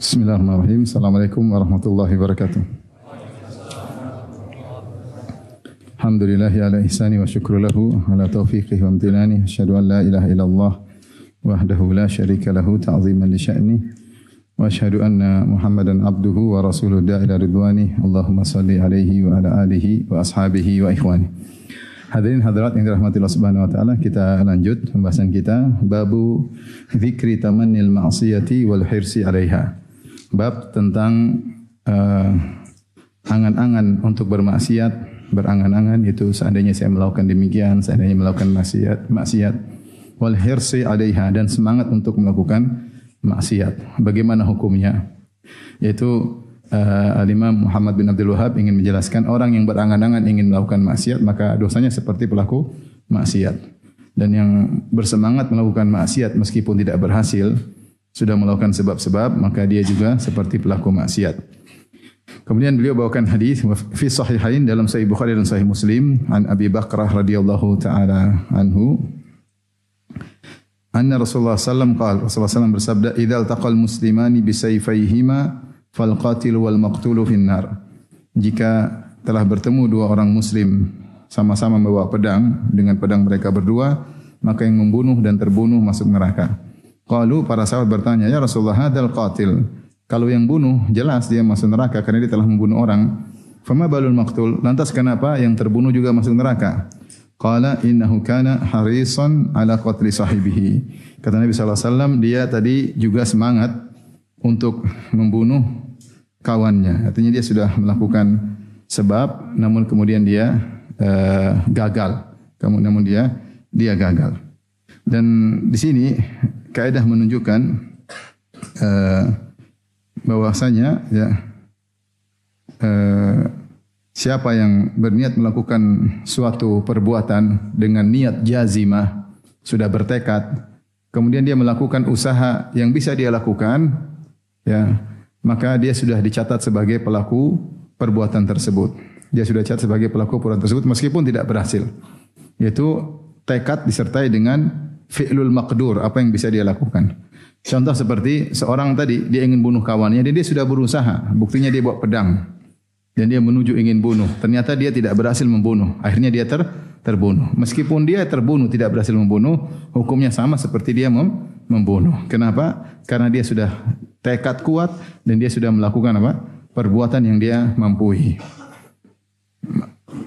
Bismillahirrahmanirrahim. Assalamualaikum warahmatullahi wabarakatuh. Alhamdulillahi ala ihsani wa syukru lahu ala taufiqihi wa amtinani. Asyhadu an la ilaha illallah wahdahu la syarika lahu ta'ziman li sya'ni. Wa asyhadu anna Muhammadan abduhu wa rasuluhu da'ila ridwani. Allahumma salli alaihi wa ala alihi wa ashabihi wa ikhwani. Hadirin hadirat yang dirahmati Allah Subhanahu wa taala, kita lanjut pembahasan kita babu dzikri tamannil ma'siyati wal hirsi 'alaiha. Bab tentang angan-angan untuk bermaksiat, berangan-angan itu seandainya saya melakukan demikian, seandainya melakukan maksiat, wal hirsi 'alaiha, dan semangat untuk melakukan maksiat. Bagaimana hukumnya? Yaitu Al-Imam Muhammad bin Abdul Wahhab ingin menjelaskan orang yang berangan-angan ingin melakukan maksiat, maka dosanya seperti pelaku maksiat. Dan yang bersemangat melakukan maksiat meskipun tidak berhasil, sudah melakukan sebab-sebab, maka dia juga seperti pelaku maksiat. Kemudian beliau bawakan hadis fi sahihain dalam Sahih Bukhari dan Sahih Muslim an Abi Bakrah radhiyallahu taala anhu anna Rasulullah sallallahu alaihi wasallam bersabda, "Idzal taqal muslimani bisayfayhima fal qatil wal maqtulu finnar." Jika telah bertemu dua orang muslim sama-sama membawa pedang, dengan pedang mereka berdua, maka yang membunuh dan terbunuh masuk neraka. Qalu, para sahabat bertanya, "Ya Rasulullah, hadzal qatil." Kalau yang bunuh jelas dia masuk neraka karena dia telah membunuh orang. Fama balul maqtul? Lantas kenapa yang terbunuh juga masuk neraka? Qala innahu kana harisan ala qatli sahibihi. Kata Nabi sallallahu alaihi wasallam, dia tadi juga semangat untuk membunuh kawannya. Artinya dia sudah melakukan sebab namun kemudian dia gagal. Namun dia gagal. Dan di sini kaidah menunjukkan bahwasanya ya siapa yang berniat melakukan suatu perbuatan dengan niat jazimah, sudah bertekad, kemudian dia melakukan usaha yang bisa dia lakukan, ya, maka dia sudah dicatat sebagai pelaku perbuatan tersebut. Dia sudah dicatat sebagai pelaku perbuatan tersebut meskipun tidak berhasil. Yaitu tekad disertai dengan fi'lul maqdur, apa yang bisa dia lakukan. Contoh seperti seorang tadi, dia ingin bunuh kawannya, dia sudah berusaha, buktinya dia bawa pedang, dan dia menuju ingin bunuh. Ternyata dia tidak berhasil membunuh, akhirnya dia terbunuh. Meskipun dia terbunuh, tidak berhasil membunuh, hukumnya sama seperti dia membunuh. Kenapa? Karena dia sudah tekad kuat, dan dia sudah melakukan apa? Perbuatan yang dia mampu.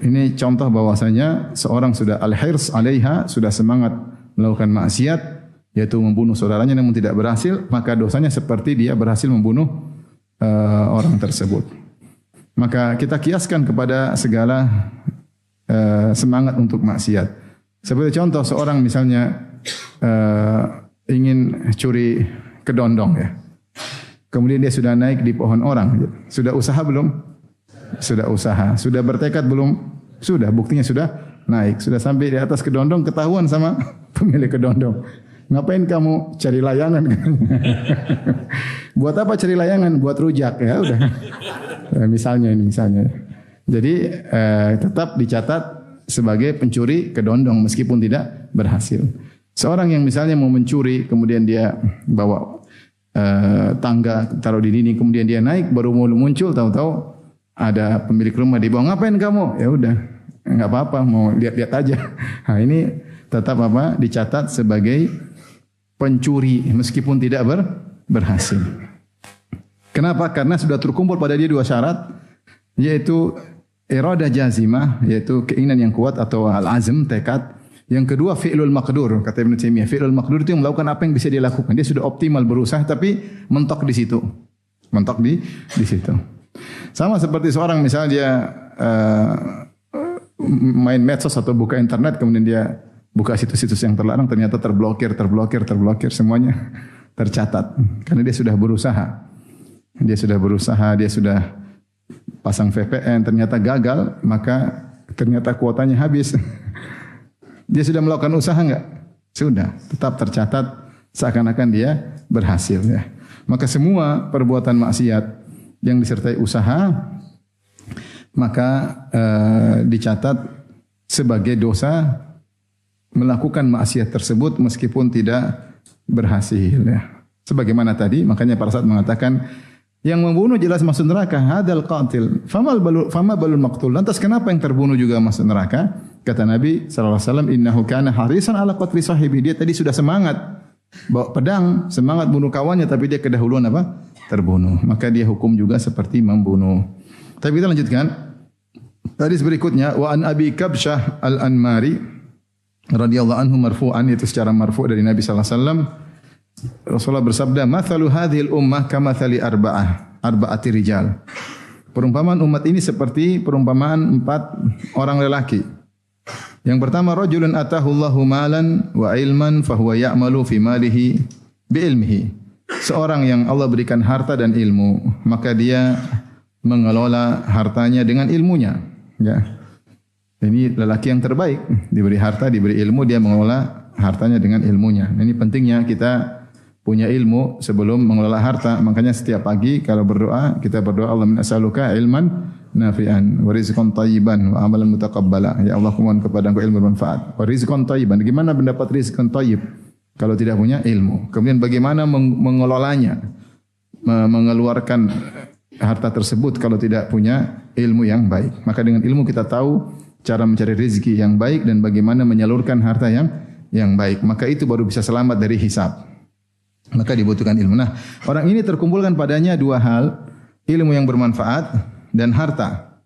Ini contoh bahwasanya seorang sudah al-hirs 'alaiha, sudah semangat melakukan maksiat, yaitu membunuh saudaranya namun tidak berhasil, maka dosanya seperti dia berhasil membunuh orang tersebut. Maka kita kiaskan kepada segala semangat untuk maksiat. Seperti contoh seorang misalnya ingin curi kedondong, ya. Kemudian dia sudah naik di pohon orang. Sudah usaha belum? Sudah usaha. Sudah bertekad belum? Sudah. Buktinya sudah naik. Sudah sampai di atas kedondong, ketahuan sama pemilik kedondong. Ngapain kamu cari layangan? Buat apa cari layangan? Buat rujak, ya udah. Misalnya. Jadi tetap dicatat sebagai pencuri kedondong meskipun tidak berhasil. Seorang yang misalnya mau mencuri, kemudian dia bawa tangga taruh di dinding, kemudian dia naik, baru mau muncul, tahu-tahu ada pemilik rumah di bawah. Ngapain kamu? Ya udah, nggak apa-apa, mau lihat-lihat aja. Nah, ini tetap apa? Dicatat sebagai pencuri meskipun tidak berhasil. Kenapa? Karena sudah terkumpul pada dia dua syarat, yaitu iradah jazimah, yaitu keinginan yang kuat atau al-azm, tekad. Yang kedua fi'lul maqdur, kata Ibnu Taimiyah. Fi'lul maqdur itu yang melakukan apa yang bisa dia lakukan. Dia sudah optimal berusaha tapi mentok di situ. Mentok di situ. Sama seperti seorang misalnya dia main medsos atau buka internet, kemudian dia buka situs-situs yang terlarang, ternyata terblokir, semuanya tercatat. Karena dia sudah berusaha. Dia sudah pasang VPN, ternyata gagal, maka ternyata kuotanya habis. Dia sudah melakukan usaha enggak? Sudah, tetap tercatat seakan-akan dia berhasil, ya. Maka semua perbuatan maksiat yang disertai usaha, maka dicatat sebagai dosa melakukan maksiat tersebut meskipun tidak berhasil, ya. Sebagaimana tadi, makanya para sahabat mengatakan Yang membunuh jelas masuk neraka. Hadal qatil. Fama balul maqtul. Lantas kenapa yang terbunuh juga masuk neraka? Kata Nabi SAW, innahu kana harisan ala qatli sahibi. Dia tadi sudah semangat bawa pedang, semangat bunuh kawannya, tapi dia kedahuluan apa? Terbunuh. Maka dia hukum juga seperti membunuh. Tapi kita lanjutkan. Hadis berikutnya, wa an Abi Kabsyah al-Anmari radhiyallahu anhu marfu'an, itu secara marfu' dari Nabi SAW. Rasulullah bersabda, "Mathalu hadhil ummah kamathali arba'ati rijal." Perumpamaan umat ini seperti perumpamaan 4 orang lelaki. Yang pertama, rajulun atahullahu malan wa ilman fahuwa ya'malu fi malihi bi ilmihi. Seorang yang Allah berikan harta dan ilmu, maka dia mengelola hartanya dengan ilmunya, ya. Ini lelaki yang terbaik, diberi harta, diberi ilmu, dia mengelola hartanya dengan ilmunya. Ini pentingnya kita punya ilmu sebelum mengelola harta. Makanya setiap pagi kalau berdoa, kita berdoa, Allahumma as'aluka ilman nafi'an wa rizqan thayyiban wa amalan mutaqabbala. Ya Allah, kumohon kepada Engkau ilmu bermanfaat. Wa rizqan thayyiban. Bagaimana mendapat rizqan thayyib kalau tidak punya ilmu? Kemudian bagaimana mengelolanya? Mengeluarkan harta tersebut kalau tidak punya ilmu yang baik. Maka dengan ilmu kita tahu cara mencari rezeki yang baik dan bagaimana menyalurkan harta yang baik. Maka itu baru bisa selamat dari hisab. Maka dibutuhkan ilmu. Nah, orang ini terkumpulkan padanya 2 hal, ilmu yang bermanfaat dan harta.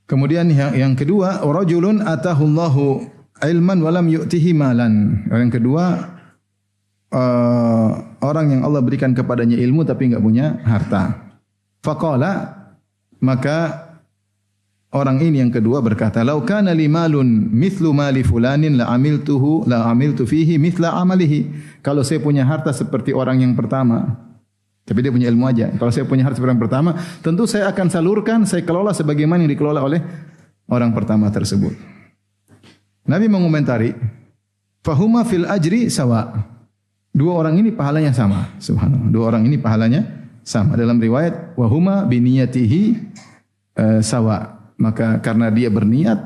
Kemudian yang kedua, rajulun atahullahu ilman wa lam yu'tihi malan. Yang kedua, orang yang Allah berikan kepadanya ilmu tapi enggak punya harta. Faqala, maka orang ini yang kedua berkata, "Lau kana li malun mithlu mali fulanin la amiltu fihi mithla amalihi." Kalau saya punya harta seperti orang yang pertama, tapi dia punya ilmu aja. Kalau saya punya harta seperti orang pertama, tentu saya akan salurkan, saya kelola sebagaimana yang dikelola oleh orang pertama tersebut. Nabi mengomentari, "Fahuma fil ajri sawa." 2 orang ini pahalanya sama. Subhanallah. 2 orang ini pahalanya sama. Dalam riwayat, "Wa huma bi niyatihi sawa." Maka karena dia berniat,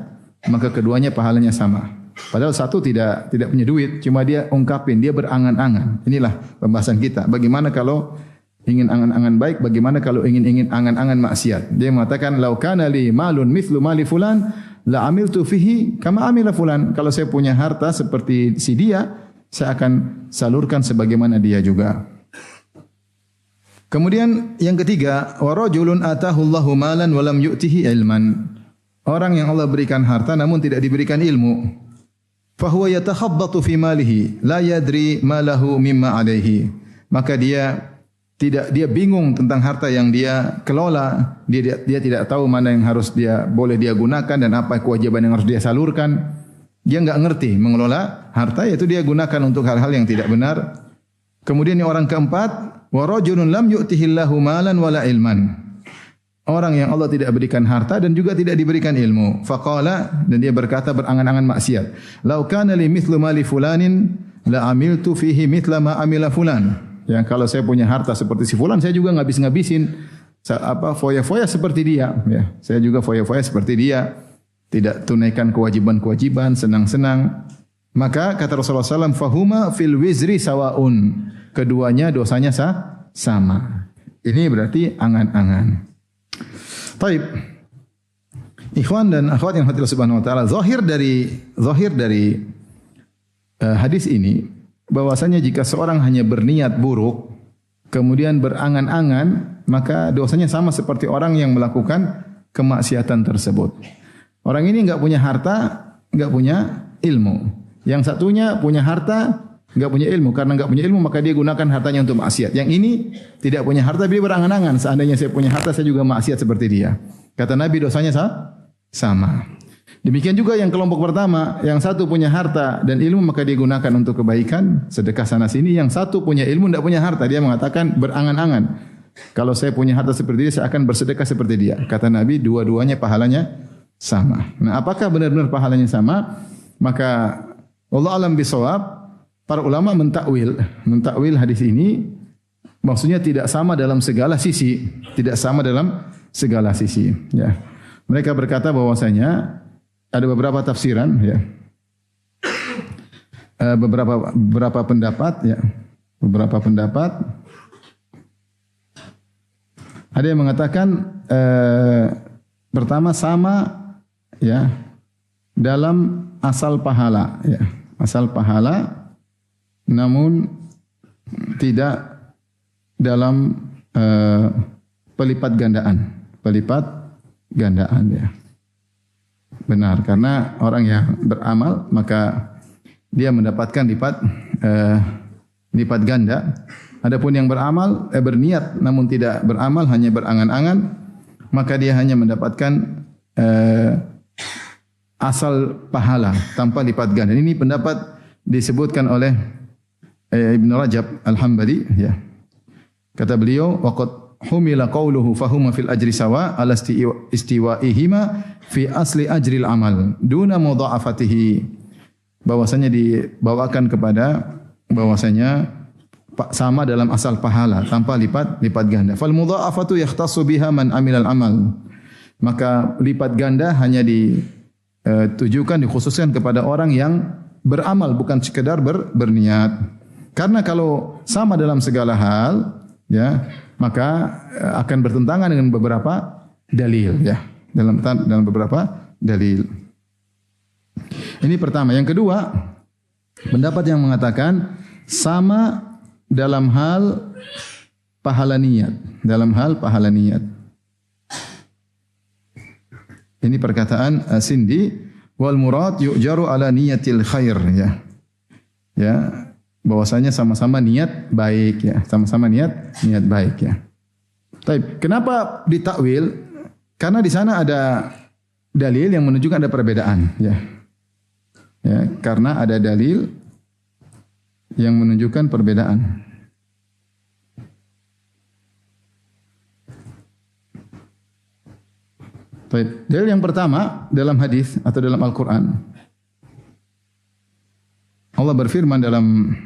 maka keduanya pahalanya sama. Padahal satu tidak punya duit, cuma dia ungkapin, dia berangan-angan. Inilah pembahasan kita. Bagaimana kalau ingin angan-angan baik, bagaimana kalau ingin angan-angan maksiat. Dia mengatakan, "Lau kana li malun mithlu mali fulan, la amiltu fihi kama amila fulan." Kalau saya punya harta seperti si dia, saya akan salurkan sebagaimana dia juga. Kemudian yang ketiga, wa rajulun atahullahu malan wa lam yu'tihi ilman. Orang yang Allah berikan harta namun tidak diberikan ilmu. Fahuwa yatakhabbatu fi malihi la yadri ma lahu mimma alaihi. Maka dia bingung tentang harta yang dia kelola. Dia tidak tahu mana yang harus boleh dia gunakan dan apa kewajiban yang harus dia salurkan. Dia enggak ngerti mengelola harta, yaitu dia gunakan untuk hal-hal yang tidak benar. Kemudian yang orang keempat, wa rajulun lam yu'tihillahu malan wala ilman. Orang yang Allah tidak berikan harta dan juga tidak diberikan ilmu. Faqala, dan dia berkata berangan-angan maksiat. Lau kana li mithlu mali fulanin la amiltu fihi mithla ma amila fulan. Ya, kalau saya punya harta seperti si fulan, saya juga ngabis-ngabisin foya-foya seperti dia. Ya, saya juga foya-foya seperti dia. Tidak tunaikan kewajiban-kewajiban, senang-senang. Maka kata Rasulullah SAW, fahuma fil wizri sawaun. Keduanya dosanya sama. Ini berarti angan-angan. Taib. Ikhwan dan akhwat yang hati Allah Subhanahu wa taala, zahir dari hadis ini bahwasanya jika seorang hanya berniat buruk kemudian berangan-angan, maka dosanya sama seperti orang yang melakukan kemaksiatan tersebut. Orang ini enggak punya harta, enggak punya ilmu. Yang satunya punya harta, enggak punya ilmu. Karena enggak punya ilmu, maka dia gunakan hartanya untuk maksiat. Yang ini tidak punya harta, dia berangan-angan. Seandainya saya punya harta, saya juga maksiat seperti dia. Kata Nabi, dosanya sama. Demikian juga yang kelompok pertama, yang satu punya harta dan ilmu, maka dia gunakan untuk kebaikan, sedekah sana sini. Yang satu punya ilmu, tidak punya harta, dia mengatakan berangan-angan. Kalau saya punya harta seperti dia, saya akan bersedekah seperti dia. Kata Nabi, dua-duanya pahalanya sama. Nah, apakah benar-benar pahalanya sama? Maka Allah alam bisawab. Para ulama mentakwil hadis ini, maksudnya tidak sama dalam segala sisi, ya. Mereka berkata bahwasanya ada beberapa tafsiran, ya. Beberapa pendapat, ya. Beberapa pendapat Ada yang mengatakan pertama sama ya dalam asal pahala ya. Asal pahala namun tidak dalam pelipat gandaan ya. Benar, karena orang yang beramal maka dia mendapatkan lipat ganda. Adapun yang beramal berniat namun tidak beramal, hanya berangan-angan, maka dia hanya mendapatkan asal pahala tanpa lipat ganda. Ini pendapat disebutkan oleh Ibn Rajab Al-Hambali ya. Kata beliau, waqad humila qawluhu fahuma fil ajri sawa ala istiwaihima fi asli ajril amal duna mudha'afatihi. Bahwasanya dibawakan kepada bahwasanya sama dalam asal pahala tanpa lipat ganda. Fal mudha'afatu yakhtassu biha man amilal amal. Maka lipat ganda hanya ditujukan, dikhususkan kepada orang yang beramal, bukan sekedar berniat. Karena kalau sama dalam segala hal ya, maka akan bertentangan dengan beberapa dalil ya, dalam beberapa dalil. Ini pertama. Yang kedua, pendapat yang mengatakan sama dalam hal pahala niat, Ini perkataan Sindi, wal murad yu'jaru ala niyatil khair ya. Ya, bahwasanya sama-sama niat baik ya, sama-sama niat baik ya. Baik, kenapa ditakwil? Karena di sana ada dalil yang menunjukkan ada perbedaan ya. Ya, karena ada dalil yang menunjukkan perbedaan. Baik, dalil yang pertama dalam hadis atau dalam Al-Qur'an. Allah berfirman dalam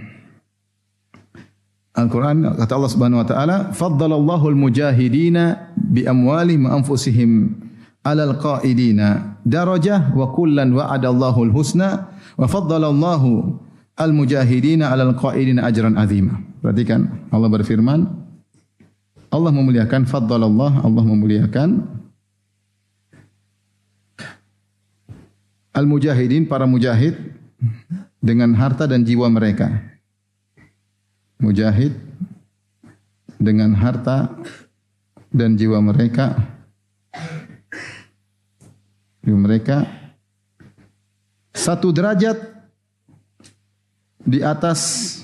Al-Quran, kata Allah Subhanahu wa taala, "Faddalallahu al-mujahidina bi amwalihim wa anfusihim 'alal qa'idina darajah wa kullan wa'adallahu al-husna wa faddalallahu al-mujahidina 'alal qa'idina ajran 'azima." Perhatikan, Allah berfirman, Allah memuliakan, faddalallah, Allah memuliakan al-mujahidin, para mujahid dengan harta dan jiwa mereka. Mujahid dengan harta dan jiwa mereka, satu derajat di atas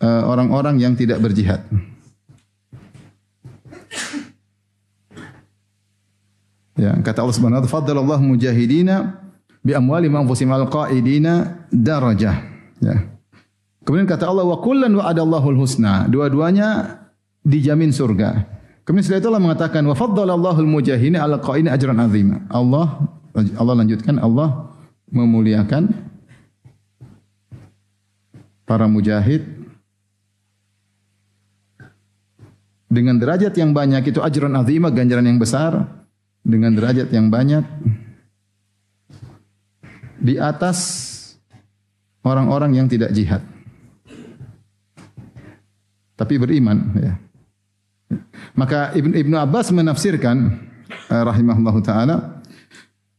orang-orang yang tidak berjihad. Ya, kata Allah Subhanahu wa taala, "Faddalallahu mujahidina bi amwalihim wa anfusihim al-qa'idina darajah." Ya. Kemudian kata Allah, "Wa kullan wa'adallahu al-husna." Dua-duanya dijamin surga. Kemudian setelah itu Allah mengatakan, "Wa faddalallahu al-mujahidina 'ala al-qa'idina ajran 'azima." Allah lanjutkan, Allah memuliakan para mujahid dengan derajat yang banyak, itu ajran 'azima, ganjaran yang besar, dengan derajat yang banyak di atas orang-orang yang tidak jihad tapi beriman ya. Maka Ibnu Abbas menafsirkan rahimahullahu taala,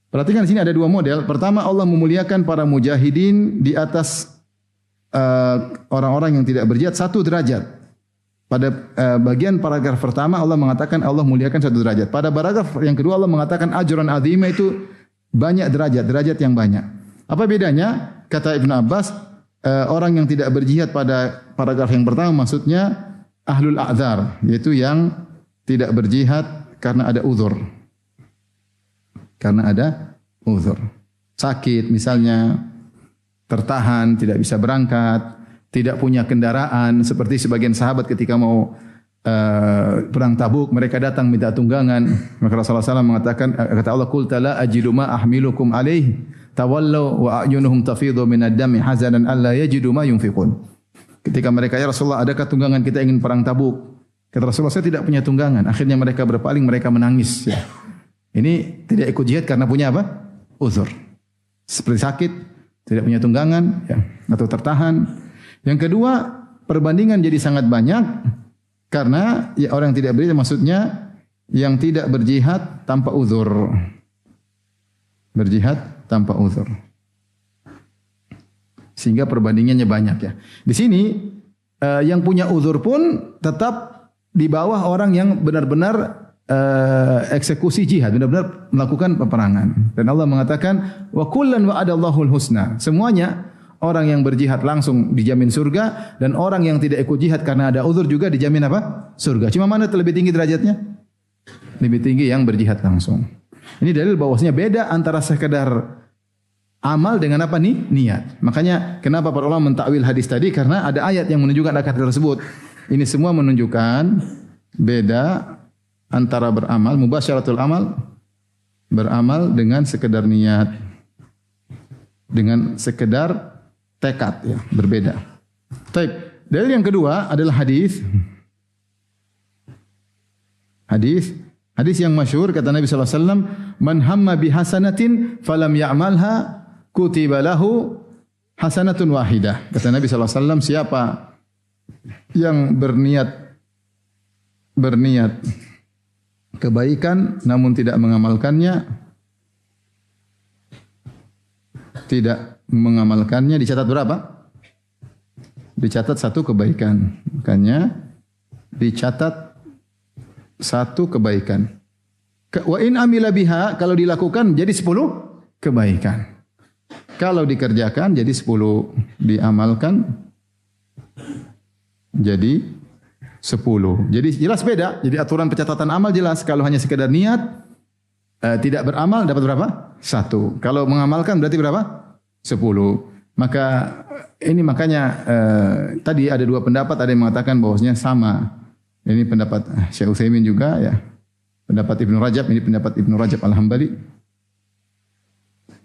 perhatikan di sini ada dua model. Pertama, Allah memuliakan para mujahidin di atas orang-orang yang tidak berjihad satu derajat. Pada bagian paragraf pertama Allah mengatakan Allah muliakan satu derajat. Pada paragraf yang kedua Allah mengatakan ajran azimah, itu banyak derajat yang banyak. Apa bedanya? Kata Ibnu Abbas, orang yang tidak berjihad pada paragraf yang pertama maksudnya ahlul a'dzar, yaitu yang tidak berjihad karena ada uzur. Sakit misalnya, tertahan, tidak bisa berangkat, tidak punya kendaraan, seperti sebagian sahabat ketika mau perang Tabuk, mereka datang minta tunggangan, maka Rasulullah SAW mengatakan, kata Allah, "Qul la ajidu ma ahmilukum alaihi, tawallu wa a'yunuhum tafidhu minad dami hazanan alla yajidu ma yunfiqun." Ketika mereka, "Ya Rasulullah, adakah tunggangan, kita ingin perang Tabuk?" Kata Rasulullah, "Saya tidak punya tunggangan." Akhirnya mereka berpaling, mereka menangis ya. Ini tidak ikut jihad karena punya apa? Uzur. Seperti sakit, tidak punya tunggangan ya, atau tertahan. Yang kedua, perbandingan jadi sangat banyak Karena ya orang yang tidak berjihad maksudnya yang tidak berjihad tanpa uzur. Berjihad tanpa uzur. Sehingga perbandingannya banyak ya. Di sini yang punya uzur pun tetap di bawah orang yang benar-benar eksekusi jihad, benar-benar melakukan peperangan. Dan Allah mengatakan wa kullan wa'adallahul husna. Semuanya orang yang berjihad langsung dijamin surga dan orang yang tidak ikut jihad karena ada uzur juga dijamin apa? Surga. Cuma mana lebih tinggi derajatnya? Lebih tinggi yang berjihad langsung. Ini dalil bahwasanya beda antara sekedar amal dengan apa nih? Niat. Makanya kenapa para ulama mentakwil hadis tadi? Karena ada ayat yang menunjukkan akad tersebut. Ini semua menunjukkan beda antara beramal, mubasyaratul amal, beramal dengan sekedar niat. Dengan sekedar tekad ya, berbeda. Baik, dalil yang kedua adalah hadis. Hadis yang masyhur kata Nabi sallallahu alaihi wasallam, "Man hamma bi hasanatin falam ya'malha kutiba lahu hasanatun wahidah." Kata Nabi sallallahu alaihi wasallam, siapa yang berniat kebaikan namun tidak mengamalkannya dicatat berapa? Dicatat satu kebaikan. Makanya dicatat satu kebaikan. Wa in amila biha, kalau dilakukan jadi 10 kebaikan. Kalau dikerjakan jadi 10, diamalkan jadi 10. Jadi jelas beda. Jadi aturan pencatatan amal jelas. Kalau hanya sekedar niat, tidak beramal dapat berapa? 1. Kalau mengamalkan berarti berapa? 10. Maka ini makanya tadi ada dua pendapat, ada yang mengatakan bahwasanya sama. Ini pendapat Syekh Utsaimin juga ya. Pendapat Ibnu Rajab, ini pendapat Ibnu Rajab Al-Hambali.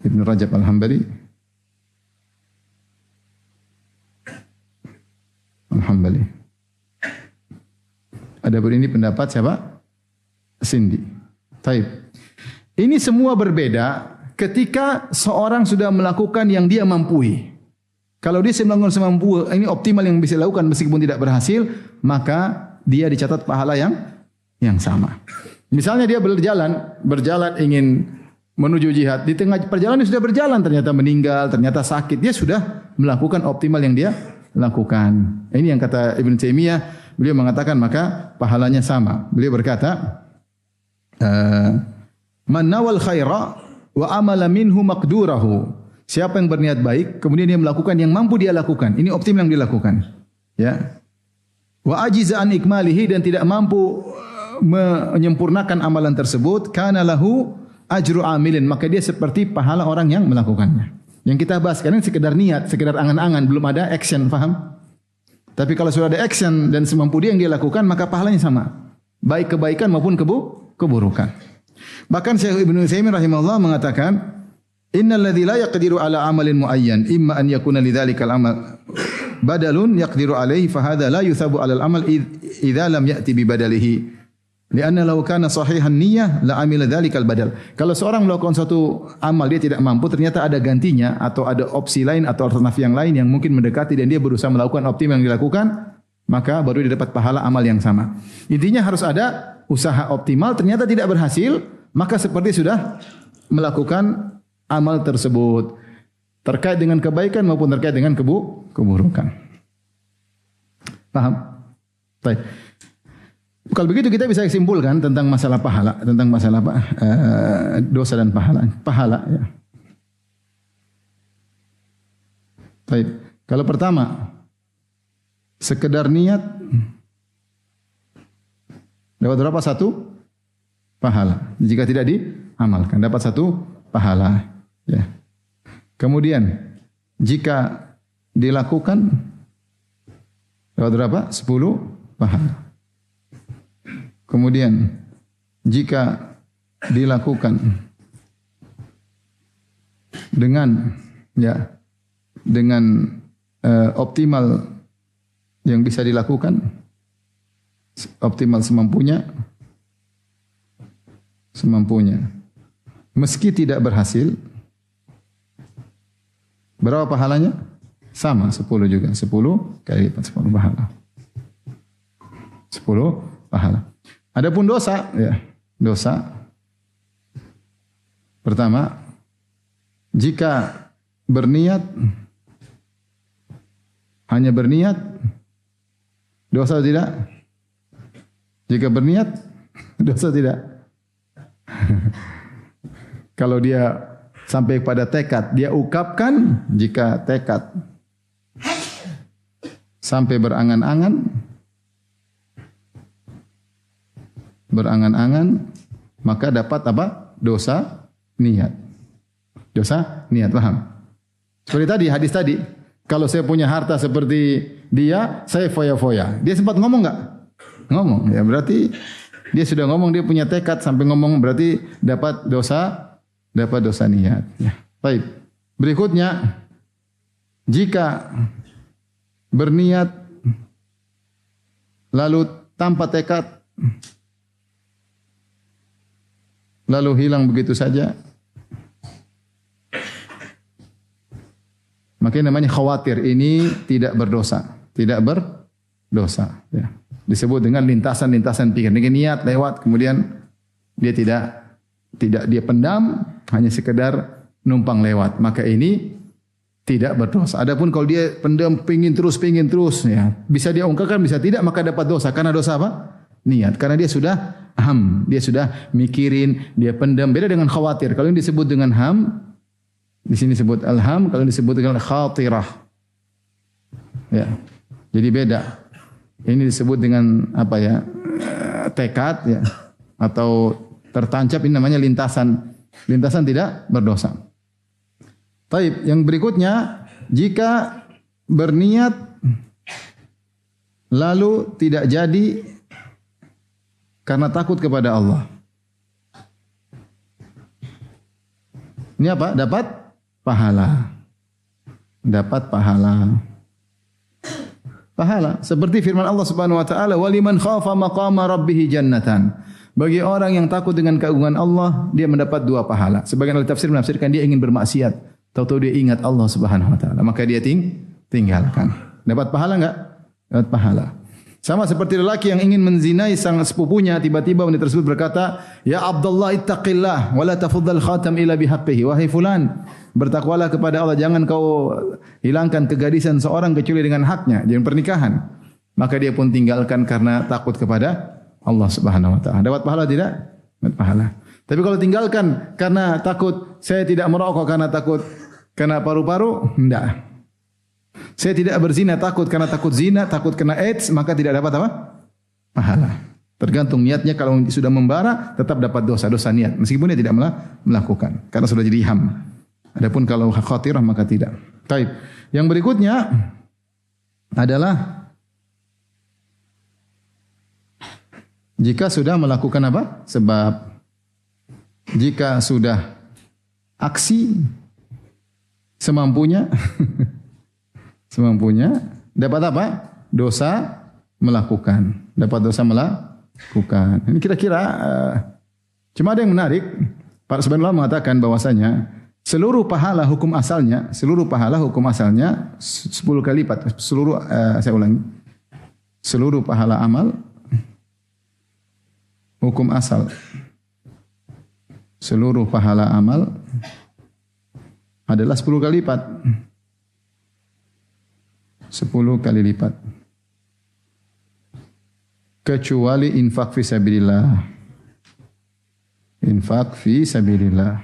Ibnu Rajab Al-Hambali. Al-Hambali. Adapun ini pendapat siapa? Sindi. Taib. Ini semua berbeda ketika seorang sudah melakukan yang dia mampu. Kalau dia melakukan semampu, ini optimal yang bisa dilakukan meskipun tidak berhasil, maka dia dicatat pahala yang sama. Misalnya dia berjalan ingin menuju jihad, di tengah perjalanan dia sudah berjalan ternyata meninggal, ternyata sakit, dia sudah melakukan optimal yang dia lakukan. Ini yang kata Ibnu Taimiyah, beliau mengatakan maka pahalanya sama. Beliau berkata, "Man nawal khaira wa amala minhu maqdurahu." Siapa yang berniat baik kemudian dia melakukan yang mampu dia lakukan, ini optimal yang dilakukan. Ya. Wa ajiza an ikmalihi, dan tidak mampu menyempurnakan amalan tersebut, kana lahu ajru amilin, maka dia seperti pahala orang yang melakukannya. Yang kita bahas sekarang sekedar niat, sekedar angan-angan, belum ada action, paham? Tapi kalau sudah ada action dan semampu dia yang dia lakukan, maka pahalanya sama. Baik kebaikan maupun keburukan. Bahkan Syekh Ibnu Utsaimin rahimahullah mengatakan, "Innal ladzi la yaqdiru ala amalin muayyan, imma an yakuna lidzalikal amal badalun yaqdiru alaihi fa hadza la yuthabu 'alal amal idza lam ya'ti bi badalihi. Lianna law kana sahihan niyyah la amila dzalikal badal." Kalau seorang melakukan suatu amal dia tidak mampu, ternyata ada gantinya atau ada opsi lain atau alternatif yang lain yang mungkin mendekati dan dia berusaha melakukan optimal yang dilakukan, maka baru dia dapat pahala amal yang sama. Intinya harus ada usaha optimal, ternyata tidak berhasil, maka seperti sudah melakukan amal tersebut terkait dengan kebaikan maupun terkait dengan keburukan. Paham? Baik. Kalau begitu kita bisa simpulkan tentang masalah pahala, tentang masalah dosa dan pahala. Pahala ya. Baik. Kalau pertama sekedar niat dapat berapa? 1 pahala. Jika tidak diamalkan dapat 1 pahala. Ya. Kemudian jika dilakukan dapat berapa? 10 pahala. Kemudian jika dilakukan dengan optimal yang bisa dilakukan, optimal semampunya, meski tidak berhasil, berapa pahalanya? Sama, 10 juga. 10 kali lipat 10 pahala. 10 pahala. Adapun dosa, ya, dosa pertama, jika berniat, hanya berniat, dosa atau tidak? Jika berniat, dosa tidak? Kalau dia sampai pada tekad, dia ungkapkan, jika tekad sampai berangan-angan, maka dapat apa? Dosa niat. Dosa niat, paham? Seperti tadi, hadis tadi. Kalau saya punya harta seperti dia, saya foya-foya. Dia sempat ngomong enggak? Ngomong. Ya berarti dia sudah ngomong, dia punya tekad sampai ngomong, berarti dapat dosa niat. Ya. Baik. Berikutnya, jika berniat lalu tanpa tekad, lalu hilang begitu saja, maka namanya khawatir. Ini tidak berdosa, ya. Disebut dengan lintasan-lintasan pikiran. Dengan niat lewat, kemudian dia tidak dia pendam, hanya sekedar numpang lewat. Maka ini tidak berdosa. Adapun kalau dia pendam, pingin terus, ya, bisa dia ungkapkan, bisa tidak, maka dapat dosa. Karena dosa apa? Niat. Karena dia sudah dia sudah mikirin, dia pendam. Beda dengan khawatir. Kalau yang disebut dengan di sini disebut alham, kalau disebut dengan khatirah. Ya. Jadi beda. Ini disebut dengan apa ya? Tekad, ya, atau tertancap, ini namanya lintasan. Lintasan tidak berdosa. Baik, yang berikutnya, jika berniat lalu tidak jadi karena takut kepada Allah. Ini apa? Dapat pahala. Dapat pahala. Pahala seperti firman Allah Subhanahu wa taala, "Waliman khafa maqama rabbih jannatan." Bagi orang yang takut dengan keagungan Allah, dia mendapat 2 pahala. Sebagian ahli tafsir menafsirkan dia ingin bermaksiat, tahu-tahu dia ingat Allah Subhanahu wa taala, maka dia tinggalkan. Dapat pahala enggak? Dapat pahala. Sama seperti lelaki yang ingin menzinai sang sepupunya, tiba-tiba wanita tersebut berkata, "Ya Abdullah ittaqillah wa la tafuddal khatam illa bihaqqihi." Wahai fulan, bertakwalah kepada Allah, jangan kau hilangkan kegadisan seorang kecuali dengan haknya, jangan pernikahan. Maka dia pun tinggalkan karena takut kepada Allah Subhanahu wa taala. Dapat pahala tidak? Dapat pahala. Tapi kalau tinggalkan karena takut, saya tidak merokok karena takut kena paru-paru, enggak. Saya tidak berzina takut karena takut zina, takut kena AIDS, maka tidak dapat apa? Pahala. Tergantung niatnya, kalau sudah membara tetap dapat dosa niat meskipun dia tidak melakukan karena sudah jadi ham. Adapun kalau khatirah maka tidak. Baik. Yang berikutnya adalah jika sudah melakukan apa? Sebab. Jika sudah aksi semampunya dapat apa? Dosa melakukan. Dapat dosa melakukan. Ini kira-kira cuma ada yang menarik. Para sebagian ulama mengatakan bahwasanya seluruh pahala hukum asalnya 10 kali lipat. Saya ulangi. Seluruh pahala amal hukum asal. Seluruh pahala amal adalah 10 kali lipat. 10 kali lipat. Kecuali infak fi sabilillah. Infak fi sabilillah.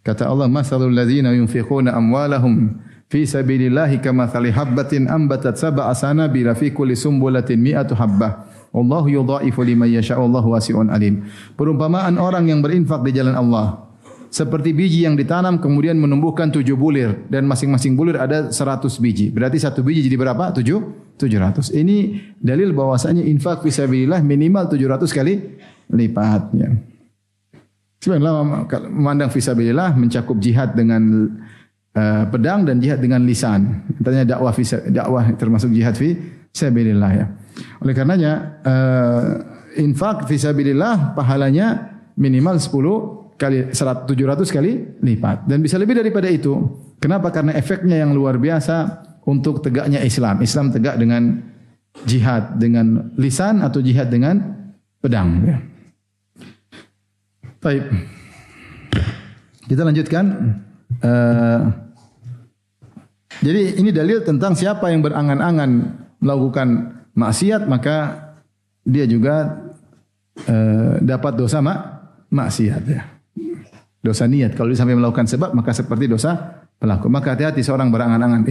Kata Allah, "Masalul ladzina yunfiquna amwalahum fi sabilillahi kamathali habbatin ambatat sab'a sanabila fi kulli sumbulatin mi'atu habbah. Wallahu yudha'ifu liman yasha'u, wallahu wasi'un alim." Perumpamaan orang yang berinfak di jalan Allah seperti biji yang ditanam kemudian menumbuhkan 7 bulir dan masing-masing bulir ada 100 biji. Berarti 1 biji jadi berapa? 700. Ini dalil bahwasanya infak fisabilillah minimal 700 kali lipat, ya. Sebenarnya memandang fisabilillah mencakup jihad dengan pedang dan jihad dengan lisan. Katanya dakwah termasuk jihad fisabilillah, ya. Oleh karenanya infak fisabilillah pahalanya minimal 700 kali lipat dan bisa lebih daripada itu. Kenapa? Karena efeknya yang luar biasa untuk tegaknya Islam. Islam tegak dengan Jihad dengan lisan atau jihad dengan pedang. Ya. Baik. Kita lanjutkan. Jadi ini dalil tentang siapa yang berangan-angan melakukan maksiat maka dia juga dapat dosa maksiat. Ya. Dosa niat. Kalau dia sampai melakukan sebab maka seperti dosa pelaku. Maka hati-hati seorang berangan-angan.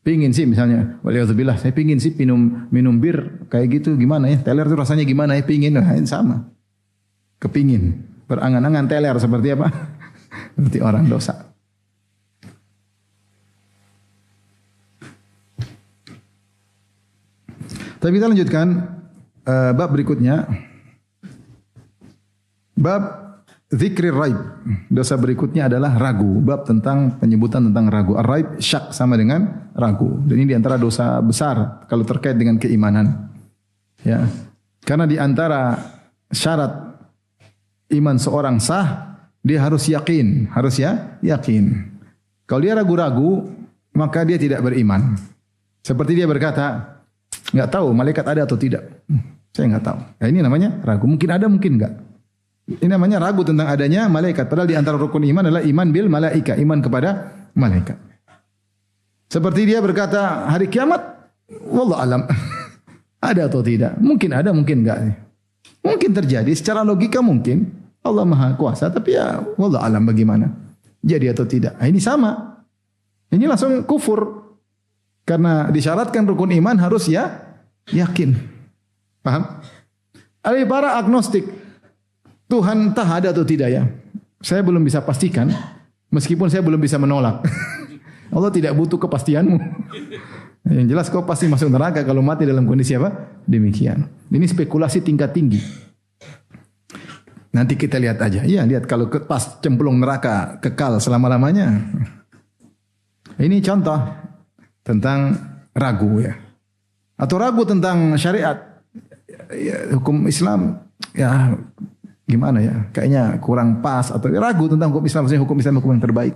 Pingin sih misalnya, waliyadzubillah, saya pingin sih minum bir kayak gitu, gimana ya? Teler itu rasanya gimana ya? Pingin, sama. Kepingin, berangan-angan teler seperti apa? Seperti orang dosa. Tapi kita lanjutkan bab berikutnya. Bab Zikri raib. Dosa berikutnya adalah ragu. Bab tentang penyebutan tentang ragu. Ar-raib syak sama dengan ragu. Dan ini diantara dosa besar kalau terkait dengan keimanan. Ya. Karena diantara syarat iman seorang sah, dia harus yakin. Harus yakin. Kalau dia ragu-ragu, maka dia tidak beriman. Seperti dia berkata, enggak tahu malaikat ada atau tidak. Saya enggak tahu. Nah, ini namanya ragu. Mungkin ada, mungkin enggak. Ini namanya ragu tentang adanya malaikat. Padahal di antara rukun iman adalah iman bil malaika, iman kepada malaikat. Seperti dia berkata, hari kiamat, wallah alam. Ada atau tidak? Mungkin ada, mungkin enggak. Mungkin terjadi, secara logika mungkin. Allah Maha Kuasa, tapi ya wallah alam bagaimana. Jadi atau tidak. Nah, ini sama. Ini langsung kufur. Karena disyaratkan rukun iman harus yakin. Paham? Ada para agnostik. Tuhan entah ada atau tidak ya. Saya belum bisa pastikan. Meskipun saya belum bisa menolak. Allah tidak butuh kepastianmu. Yang jelas kau pasti masuk neraka kalau mati dalam kondisi apa? Demikian. Ini spekulasi tingkat tinggi. Nanti kita lihat aja. Iya, lihat kalau pas cemplung neraka kekal selama-lamanya. Ini contoh tentang ragu ya. Atau ragu tentang syariat. Ya, hukum Islam ya gimana ya? Kayaknya kurang pas atau ragu tentang hukum Islam, maksudnya hukum Islam hukum yang terbaik.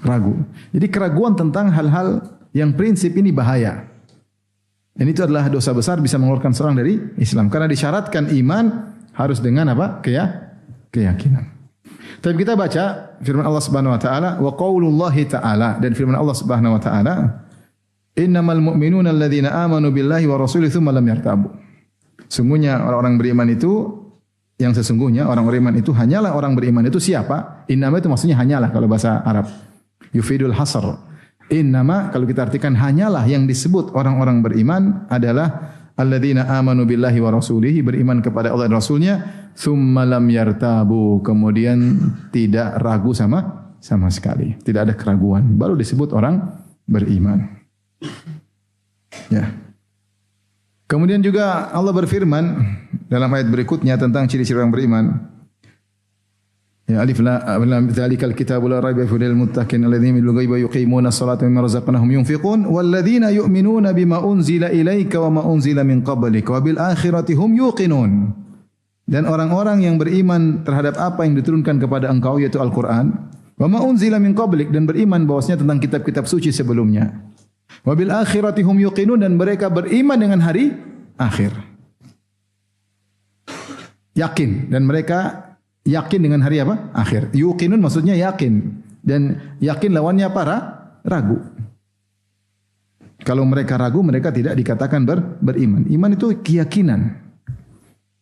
Ragu. Jadi keraguan tentang hal-hal yang prinsip ini bahaya. Dan itu adalah dosa besar, bisa mengeluarkan seorang dari Islam karena disyaratkan iman harus dengan apa? Keyakinan. Tapi kita baca firman Allah Subhanahu wa taala wa qaulullahi taala, dan firman Allah Subhanahu wa taala, innamal mu'minuna alladzina amanu billahi wa rasulihi tsumma lam yartabu. Sungguhnya orang-orang beriman itu, yang sesungguhnya orang beriman itu hanyalah orang beriman itu siapa? Innama itu maksudnya hanyalah kalau bahasa Arab. Yufidul hasr. Innama kalau kita artikan hanyalah, yang disebut orang-orang beriman adalah alladzina amanu billahi wa rasulihi, beriman kepada Allah dan Rasulnya, tsumma lam yartabu, kemudian tidak ragu sama sekali. Tidak ada keraguan. Baru disebut orang beriman. Ya. Kemudian juga Allah berfirman dalam ayat berikutnya tentang ciri-ciri orang beriman. Ya, alif lam dzalikal kitabu la raiba fihi lil muttaqin alladzina yu'minuna bil ghaibi wa yuqimuna as-salata wa mimma razaqnahum yunfiqun walladzina yu'minuna bima unzila ilaika wa ma unzila min qablika wa bil akhirati hum yuqinun. Dan orang-orang yang beriman terhadap apa yang diturunkan kepada engkau yaitu Al-Qur'an, wa ma unzila min qablik, dan beriman bahwasanya tentang kitab-kitab suci sebelumnya. Wa bil akhirati hum yuqinun, dan mereka beriman dengan hari akhir. Yakin, dan mereka yakin dengan hari apa? Akhir. Yuqinun maksudnya yakin, dan yakin lawannya apa? Ragu. Kalau mereka ragu, mereka tidak dikatakan beriman. Iman itu keyakinan.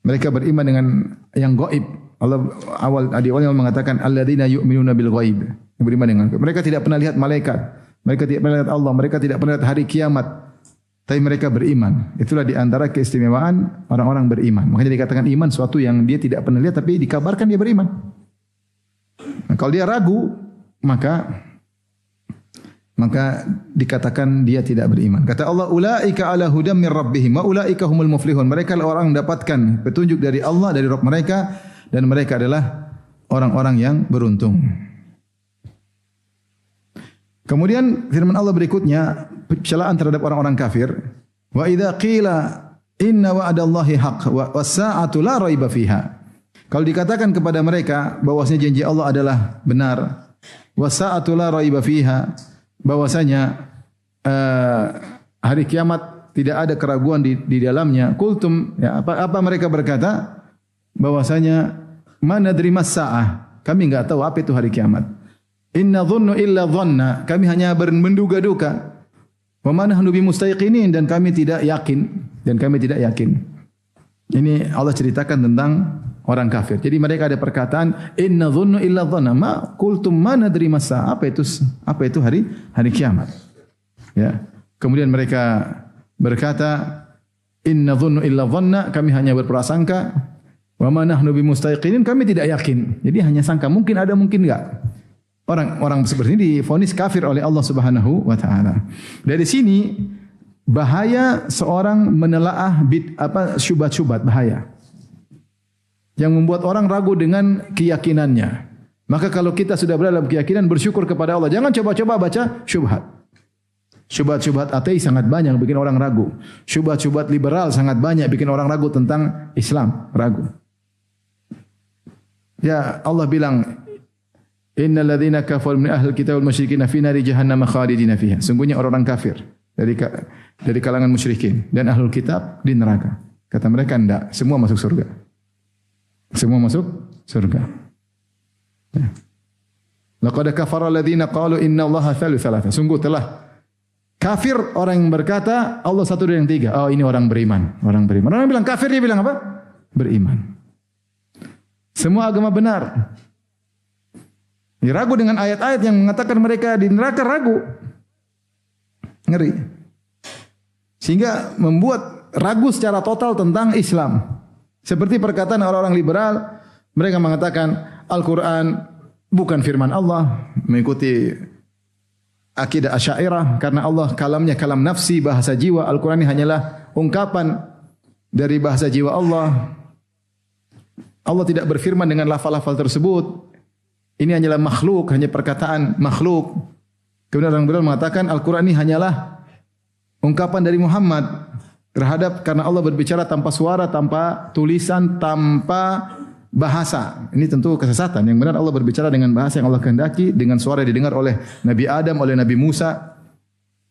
Mereka beriman dengan yang gaib. Allah awalnya mengatakan alladzina yu'minuna bil ghaib. Yang beriman dengan mereka tidak pernah lihat malaikat, mereka tidak pernah lihat Allah, mereka tidak pernah lihat hari kiamat. Tapi mereka beriman. Itulah di antara keistimewaan orang-orang beriman. Makanya dikatakan iman suatu yang dia tidak pernah lihat tapi dikabarkan dia beriman. Nah, kalau dia ragu, maka dikatakan dia tidak beriman. Kata Allah, ulaika ala hudam min rabbihim wa ulaika humul muflihun. Mereka adalah orang mendapatkan petunjuk dari Allah, dari Rabb mereka, dan mereka adalah orang-orang yang beruntung. Kemudian firman Allah berikutnya, celaan terhadap orang-orang kafir. Wa idza qila inna wa'dallahi haqq was sa'atu la raiba fiha. Kalau dikatakan kepada mereka bahwasanya janji Allah adalah benar, was sa'atu la raiba fiha, bahwasanya hari kiamat tidak ada keraguan di dalamnya. Qultum, ya, apa mereka berkata? Bahwasanya mana nadri mas-saah. Kami enggak tahu apa itu hari kiamat. Inna dhunnu illa dhanna. Kami hanya menduga-duga. Wa ma nahnu bimustayqinin, dan kami tidak yakin. Ini Allah ceritakan tentang orang kafir. Jadi mereka ada perkataan inna dhunnu illa dhanna. Ma qultum ma nadri mas-saah. Apa itu hari kiamat? Ya. Kemudian mereka berkata inna dhunnu illa dhanna, kami hanya berprasangka. Wa ma nahnu bimustayqinin, kami tidak yakin. Jadi hanya sangka, mungkin ada mungkin enggak. Orang seperti ini divonis kafir oleh Allah Subhanahu wa taala. Dari sini bahaya seorang menelaah syubhat-syubhat, bahaya. Yang membuat orang ragu dengan keyakinannya. Maka kalau kita sudah berada dalam keyakinan, bersyukur kepada Allah. Jangan coba-coba baca syubhat. Syubhat-syubhat ateis sangat banyak bikin orang ragu. Syubhat-syubhat liberal sangat banyak bikin orang ragu tentang Islam, ragu. Ya, Allah bilang, innal ladzina kafaru min ahlil kitab wal musyrikin fi nari jahannam khalidina fiha. Sungguhnya orang-orang kafir dari kalangan musyrikin dan ahlul kitab di neraka. Kata mereka enggak, semua masuk surga. Semua masuk surga. Ya. Laqad kafara alladzina qalu innallaha thalithu thalatha. Sungguh telah kafir orang yang berkata Allah satu dari yang tiga. Oh, ini orang beriman. Orang yang bilang kafir, dia bilang apa? Beriman. Semua agama benar. Dia ragu dengan ayat-ayat yang mengatakan mereka di neraka, ragu. Ngeri. Sehingga membuat ragu secara total tentang Islam. Seperti perkataan orang-orang liberal, mereka mengatakan Al-Quran bukan firman Allah, mengikuti akidah Asy'ariyah, karena Allah kalamnya kalam nafsi, bahasa jiwa. Al-Quran ini hanyalah ungkapan dari bahasa jiwa Allah. Allah tidak berfirman dengan lafal-lafal tersebut. Ini hanyalah makhluk, hanya perkataan makhluk. Kemudian orang liberal mengatakan Al-Quran ini hanyalah ungkapan dari Muhammad terhadap, karena Allah berbicara tanpa suara, tanpa tulisan, tanpa bahasa. Ini tentu kesesatan. Yang benar Allah berbicara dengan bahasa yang Allah kehendaki, dengan suara yang didengar oleh Nabi Adam, oleh Nabi Musa.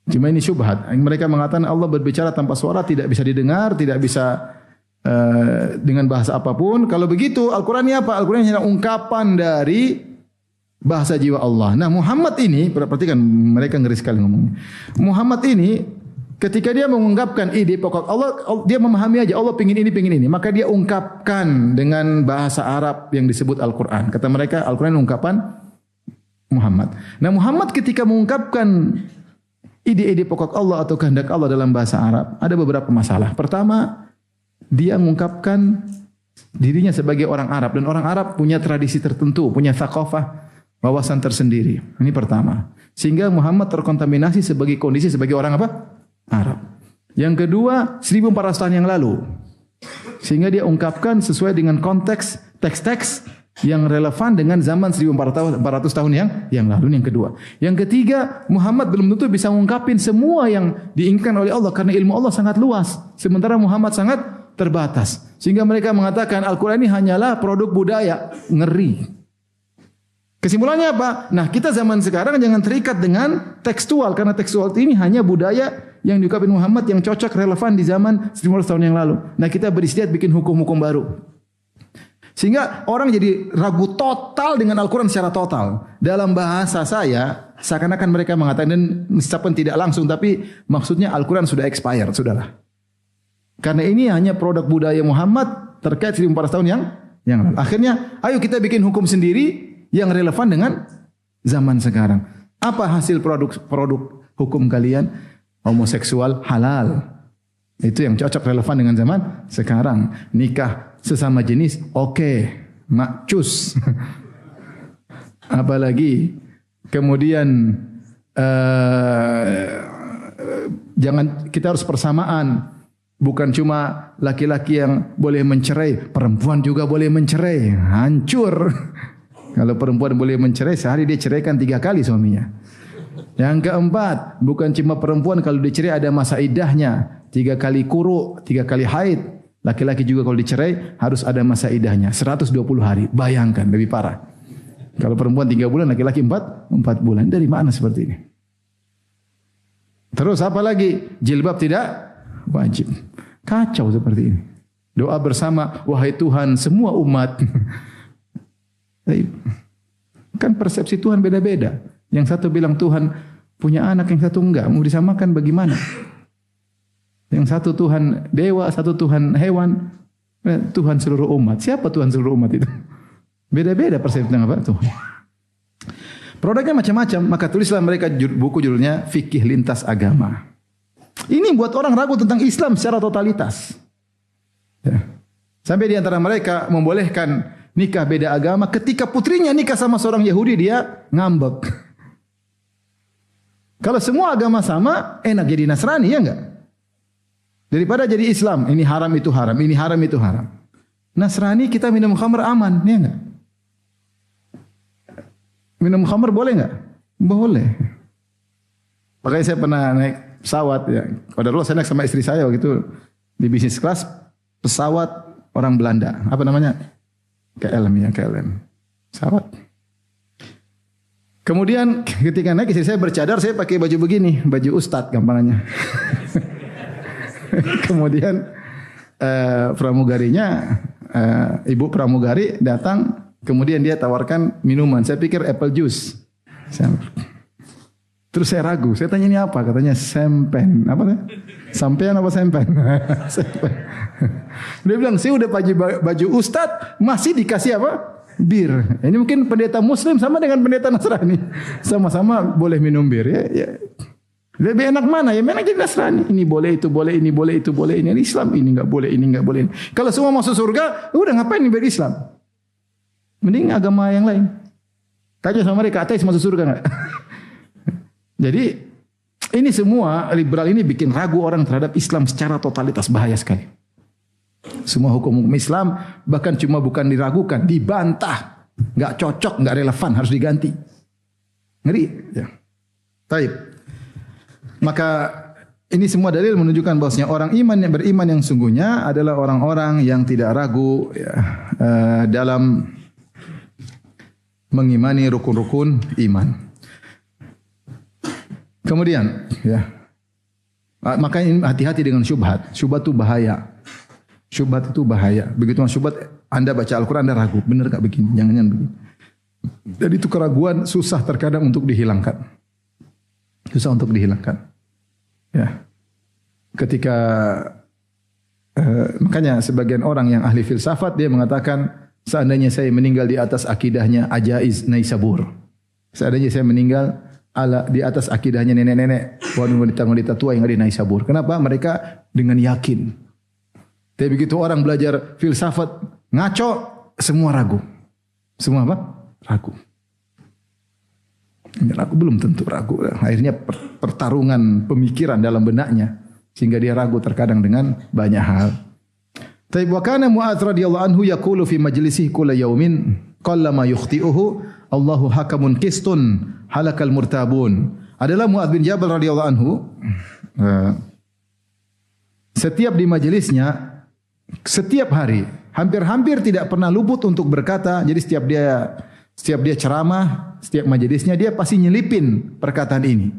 Cuma ini syubhat. Mereka mengatakan Allah berbicara tanpa suara, tidak bisa didengar, tidak bisa dengan bahasa apapun. Kalau begitu Al-Quran ini apa? Al-Quran ini adalah ungkapan dari bahasa jiwa Allah. Nah, Muhammad ini, perhatikan mereka ngeri sekali ngomongnya. Muhammad ini ketika dia mengungkapkan ide pokok Allah, dia memahami aja Allah pingin ini, maka dia ungkapkan dengan bahasa Arab yang disebut Al-Quran. Kata mereka Al-Quran ungkapan Muhammad. Nah, Muhammad ketika mengungkapkan ide-ide pokok Allah atau kehendak Allah dalam bahasa Arab, ada beberapa masalah. Pertama, dia mengungkapkan dirinya sebagai orang Arab, dan orang Arab punya tradisi tertentu, punya thaqafah, wawasan tersendiri. Ini pertama. Sehingga Muhammad terkontaminasi sebagai kondisi sebagai orang apa? Arab. Yang kedua, 1400 tahun yang lalu. Sehingga dia ungkapkan sesuai dengan konteks teks-teks yang relevan dengan zaman 1400 tahun yang lalu. Ini yang kedua. Yang ketiga, Muhammad belum tentu bisa mengungkapin semua yang diinginkan oleh Allah karena ilmu Allah sangat luas. Sementara Muhammad sangat terbatas. Sehingga mereka mengatakan Al-Quran ini hanyalah produk budaya. Ngeri. Kesimpulannya apa? Nah, kita zaman sekarang jangan terikat dengan tekstual, karena tekstual ini hanya budaya yang diungkapkan Muhammad yang cocok relevan di zaman 1500 tahun yang lalu. Nah, kita beristiad bikin hukum-hukum baru. Sehingga orang jadi ragu total dengan Al-Quran secara total. Dalam bahasa saya, seakan-akan mereka mengatakan, dan meskipun tidak langsung, tapi maksudnya Al-Quran sudah expired, sudahlah. Karena ini hanya produk budaya Muhammad terkait 1400 tahun yang lalu. Akhirnya, ayo kita bikin hukum sendiri yang relevan dengan zaman sekarang. Apa hasil produk hukum kalian? Homoseksual halal. Itu yang cocok relevan dengan zaman sekarang. Nikah sesama jenis, oke, makcus. Apalagi kemudian jangan, kita harus persamaan. Bukan cuma laki-laki yang boleh mencerai, perempuan juga boleh mencerai. Hancur. Kalau perempuan boleh mencerai, sehari dia ceraikan 3 kali suaminya. Yang keempat, bukan cuma perempuan kalau dicerai ada masa iddahnya. 3 kali kuru, 3 kali haid. Laki-laki juga kalau dicerai harus ada masa iddahnya. 120 hari. Bayangkan, lebih parah. Kalau perempuan 3 bulan, laki-laki 4 bulan. Dari mana seperti ini? Terus apa lagi? Jilbab tidak wajib. Kacau seperti ini. Doa bersama, wahai Tuhan semua umat. Kan persepsi Tuhan beda-beda. Yang satu bilang Tuhan punya anak, yang satu enggak. Mau disamakan bagaimana? Yang satu Tuhan dewa, satu Tuhan hewan. Tuhan seluruh umat. Siapa Tuhan seluruh umat itu? Beda-beda persepsi tentang apa? Tuhan. Produknya macam-macam. Maka tulislah mereka buku judulnya Fikih Lintas Agama. Ini buat orang ragu tentang Islam secara totalitas. Ya. Sampai di antara mereka membolehkan nikah beda agama. Ketika putrinya nikah sama seorang Yahudi, dia ngambek. Kalau semua agama sama, enak jadi Nasrani, ya enggak? Daripada jadi Islam, ini haram itu haram, ini haram itu haram. Nasrani kita minum khamr aman, ya enggak? Minum khamr boleh enggak? Boleh. Makanya saya pernah naik pesawat, ya. Pada dulu saya naik sama istri saya waktu itu di bisnis kelas. Pesawat orang Belanda, apa namanya? KLM ya, KLM. Pesawat. Kemudian ketika naik istri saya bercadar, saya pakai baju begini, baju ustadz gampangannya. Kemudian pramugarinya, ibu pramugari datang, kemudian dia tawarkan minuman. Saya pikir apple juice. Terus saya ragu, saya tanya ini apa? Katanya sempen. Apa tuh? Sampean apa sempen? Dia bilang, saya udah baju ustadz, masih dikasih apa? Bir. Ini mungkin pendeta muslim sama dengan pendeta Nasrani. Sama-sama boleh minum bir. Ya. Lebih enak mana? Ya enak jadi Nasrani. Ini boleh, itu boleh, ini boleh, itu boleh. Ini Islam, ini enggak boleh, ini enggak boleh. Kalau semua masuk surga, udah ngapain ini berislam? Mending agama yang lain. Tanya sama mereka, ateis masuk surga enggak? Jadi ini semua liberal ini bikin ragu orang terhadap Islam secara totalitas, bahaya sekali. Semua hukum-hukum Islam bahkan cuma bukan diragukan, dibantah, nggak cocok, nggak relevan, harus diganti. Ngeri. Ya. Taib. Maka ini semua dalil menunjukkan bahwasanya orang iman yang beriman yang sungguhnya adalah orang-orang yang tidak ragu ya, dalam mengimani rukun-rukun iman. Kemudian, ya, makanya hati-hati dengan syubhat. Syubhat itu bahaya. Syubhat itu bahaya. Begitu syubhat, Anda baca Al-Quran, Anda ragu. Benar gak begini? Jangan-jangan begini. Jadi itu keraguan susah terkadang untuk dihilangkan. Susah untuk dihilangkan. Ya. Ketika, makanya sebagian orang yang ahli filsafat, dia mengatakan, seandainya saya meninggal di atas akidahnya Ajaiz Naisabur. Seandainya saya meninggal di atas akidahnya nenek-nenek, wanita-wanita tua yang ada di Naisabur. Kenapa? Mereka dengan yakin. Tapi begitu orang belajar filsafat ngaco, semua ragu. Semua apa? Ragu. Ragu belum tentu ragu. Akhirnya pertarungan pemikiran dalam benaknya sehingga dia ragu terkadang dengan banyak hal. Tapi wa kana Mu'adz radhiyallahu anhu yaqulu fi majlisihi kulla yaumin qallama yukhti'uhu Allahu hakamun qistun halakal murtabun. Adalah Mu'adz bin Jabal radhiyallahu anhu setiap di majelisnya setiap hari hampir-hampir tidak pernah luput untuk berkata. Jadi setiap dia ceramah, setiap majelisnya dia pasti nyelipin perkataan ini.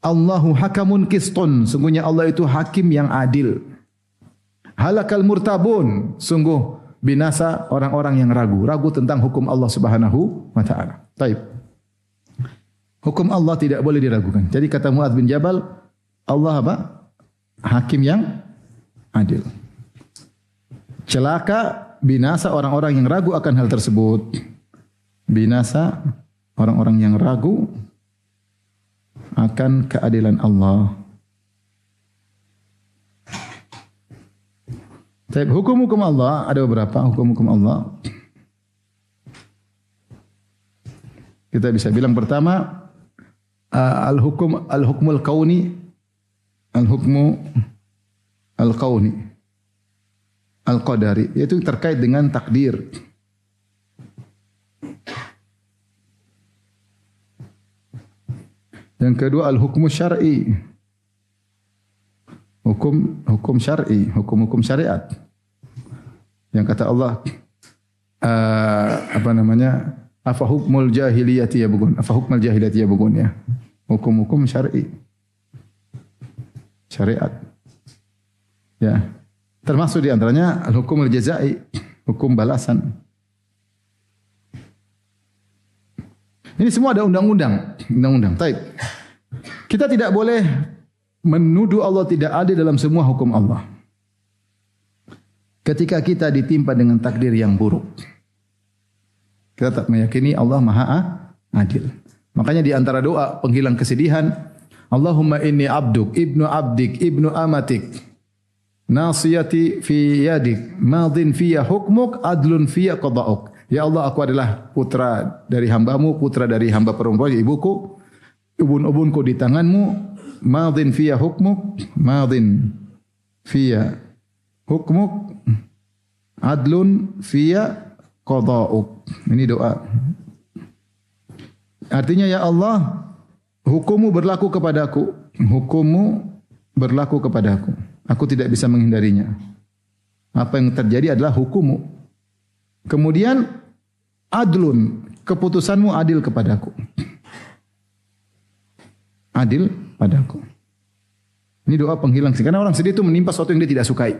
Allahu hakamun qistun, sungguhnya Allah itu hakim yang adil. Halakal murtabun, sungguh binasa orang-orang yang ragu tentang hukum Allah Subhanahu wa taala. Baik. Hukum Allah tidak boleh diragukan. Jadi kata Mu'adz bin Jabal, Allah apa? Hakim yang adil. Celaka, binasa orang-orang yang ragu akan hal tersebut. Binasa orang-orang yang ragu akan keadilan Allah. Hukum-hukum Allah ada beberapa hukum-hukum Allah. Kita bisa bilang pertama al-hukmul kauni, al-hukmu al-kauni, al-qadari, yaitu terkait dengan takdir. Yang kedua al-hukmu syar'i. Hukum syar'i, hukum syariat. Yang kata Allah afa hukmul jahiliyati yabghun, afa hukmul jahiliyati yabghun, ya. Hukum-hukum syar'i. Syariat. Ya. Termasuk di antaranya al-hukum al-jazai, hukum balasan. Ini semua ada undang-undang. Taib. Kita tidak boleh menuduh Allah tidak adil dalam semua hukum Allah. Ketika kita ditimpa dengan takdir yang buruk, kita tak meyakini Allah Maha Adil. Makanya di antara doa penghilang kesedihan, Allahumma inni abduk, ibnu abdik, ibnu amatik, nasiyati fi yadik, madin fiya hukmuk, adlun fiya qada'uk. Ya Allah, aku adalah putra dari hambamu, putra dari hamba perempuan ibuku, ubun-ubunku di tanganmu, madin fiya hukmuk, madin fiya hukmuk, adlun fiya qada'uk. Ini doa. Artinya, ya Allah, hukummu berlaku kepadaku. Hukummu berlaku kepadaku. Aku tidak bisa menghindarinya. Apa yang terjadi adalah hukummu. Kemudian, adlun, keputusanmu adil kepadaku. Adil padaku. Ini doa penghilang sedih. Karena orang sedih itu menimpa sesuatu yang dia tidak sukai.